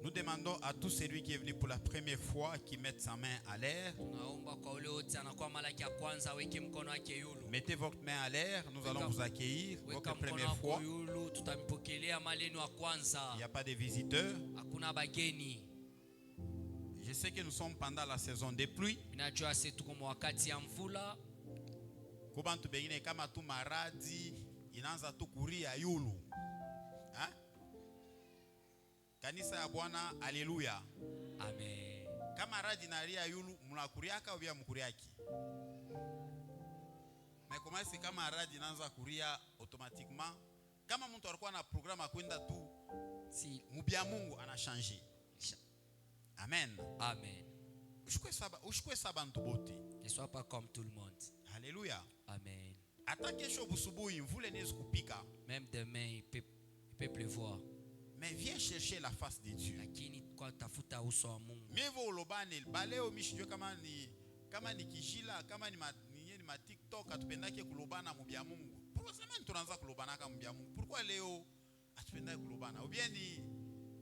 Nous demandons à tout celui qui est venu pour la première fois qui mette sa main à l'air. Tunaomba kwa ule wote anakuwa mara ya kwanza aweke mkono wake yulu. Mettez votre main à l'air, nous allons vous accueillir. Weka Votre mkono première wako fois. yulu, tutampokelea malenu wa kwanza. Il n'y a pas de visiteurs. Hakuna bageni. Je sais que nous sommes pendant la saison des pluies. Ninajua sisi tuko wakati ya mvula. Kubantu bengine kama tu maradi inaanza tu kuria yulu. Hein? Kanisa ya Bwana, haleluya. Amen. Kama radi naria yulu, mnakuriaka au bia mkuriaki? Mais comment c'est kama radi inaanza kuria automatiquement? Kama mtu alikuwa na programme kwenda tu Si. mubia Mungu anachange. Amen. Amen. Ushikwe saba ntu bote. Ne sois pas comme tout le monde. Haleluya. Amen. Hata kesho busubuhi mvule nezi kupika. Même demain il peut pleuvoir. Mais viens chercher la face de Dieu. Lakini kwa tafuta uso wa Mungu. Mevo ulobane baleo mishijwe kama ni kijila kama ni ma TikTok atupendake kulobana mubia Mungu. Pourquoi sema tunaanza kulobana kama mubia Mungu? Pourquoi leo atupendake kulobana? Ou bien ni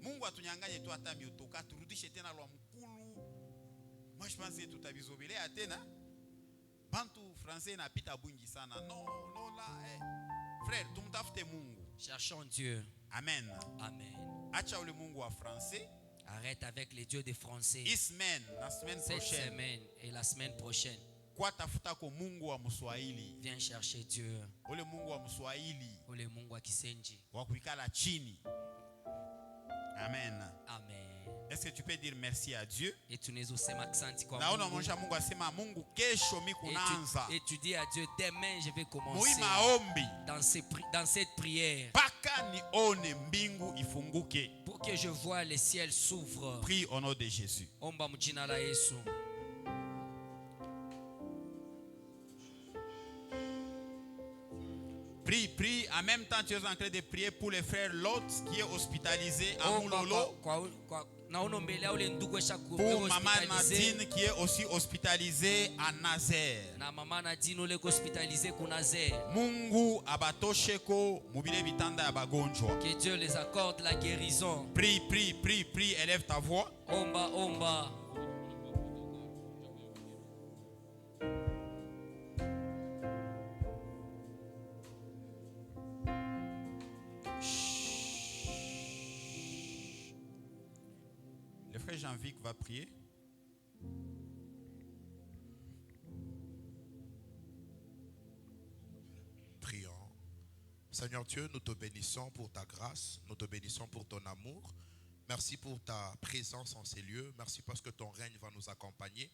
Mungu atunyanganye tu hata miotoka turudishe tena lwa mkulu. Moi je pense que tutabizobilea tena. Bantu français napita bungi sana. Non là frère, tumtafute Mungu. Cherchons Dieu. Amen. Amen. Acha ule Mungu wa français. Arrête avec les dieux des Français. La semaine Cette prochaine. semaine et la semaine prochaine. Kwa tafuta ko Mungu wa Mswahili. Viens chercher Dieu. Ule Mungu wa Mswahili. Ule Mungu wa Kisenji. Wa kuikala chini. Amen. Amen. Est-ce que tu peux dire merci à Dieu? Et tunaweza kusema asante kwa Naona Mungu. mwisha Mungu asema Mungu kesho mikunaanza. Et tu dis à Dieu demain je vais commencer Muima ombi. dans cette prière Paka ni one mbingu ifunguke. pour que je vois les ciels s'ouvrent. Prie au nom de Jésus. Omba mjina la Yesu. Prie. En même temps, tu es en train de prier pour le frère Lot qui est hospitalisé à Omba Moulolo. kwa Pour maman Nadine qui est aussi hospitalisée à Nazaire. Mungu abatosheko mubile bitanda ya bagonjwa. Que Dieu les accorde la guérison. Prie, prie, prie, prie, élève ta voix. Omba, omba. Le frère Jean-Vic va prier. Prions. Seigneur Dieu, nous te bénissons pour ta grâce, nous te bénissons pour ton amour. Merci pour ta présence en ces lieux. Merci parce que ton règne va nous accompagner.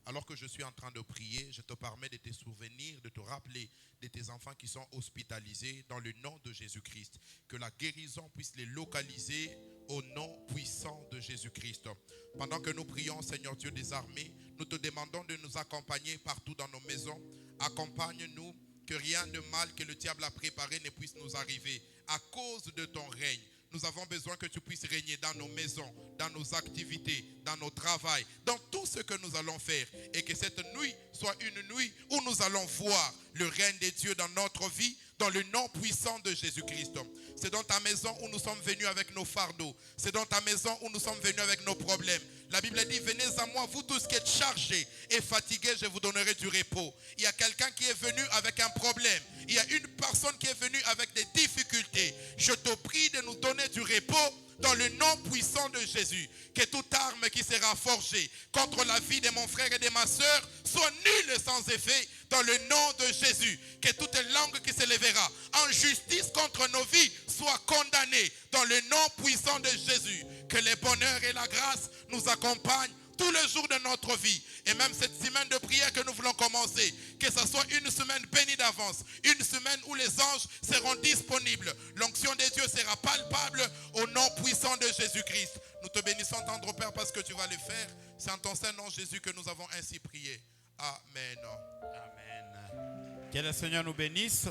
Alors que je suis en train de prier, je te permets de te souvenir, de te rappeler de tes enfants qui sont hospitalisés dans le nom de Jésus-Christ. Que la guérison puisse les localiser au nom puissant de Jésus-Christ. Pendant que nous prions, Seigneur Dieu des armées, nous te demandons de nous accompagner partout dans nos maisons. Accompagne-nous, que rien de mal que le diable a préparé ne puisse nous arriver. À cause de ton règne, nous avons besoin que tu puisses régner dans nos maisons, dans nos activités, dans nos travails, dans tout ce que nous allons faire. Et que cette nuit soit une nuit où nous allons voir le règne de Dieu dans notre vie, dans le nom puissant de Jésus-Christ. C'est dans ta maison où nous sommes venus avec nos fardeaux. C'est dans ta maison où nous sommes venus avec nos problèmes. La Bible dit, venez à moi, vous tous qui êtes chargés et fatigués, je vous donnerai du repos. Il y a quelqu'un qui est venu avec un problème. Il y a une personne qui est venue avec des difficultés. Je te prie de nous donner du repos dans le nom puissant de Jésus. Que toute arme qui sera forgée contre la vie de mon frère et de ma soeur soit nulle et sans effet dans le nom de Jésus. Que toute langue qui se lèvera en justice contre nos vies soit condamnée dans le nom puissant de Jésus. Que le bonheur et la grâce nous accompagnent tous les jours de notre vie. Et même cette semaine de prière que nous voulons commencer, que ce soit une semaine bénie d'avance, une semaine où les anges seront disponibles. L'onction de Dieu sera palpable au nom puissant de Jésus-Christ. Nous te bénissons, tendre Père, parce que tu vas le faire. C'est en ton saint nom, Jésus, que nous avons ainsi prié. Amen. Amen. Que le Seigneur nous bénisse.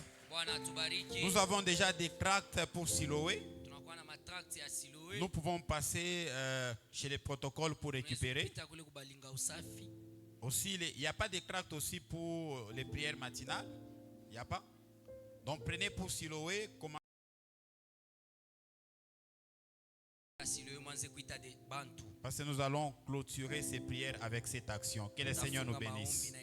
Nous avons déjà des tracts pour Siloé. Nous pouvons passer chez les protocoles pour récupérer. Aussi, il n'y a pas de tracts aussi pour les prières matinales. Il n'y a pas. Donc prenez pour Siloé. Parce que nous allons clôturer ces prières avec cette action. Que le Seigneur nous bénisse.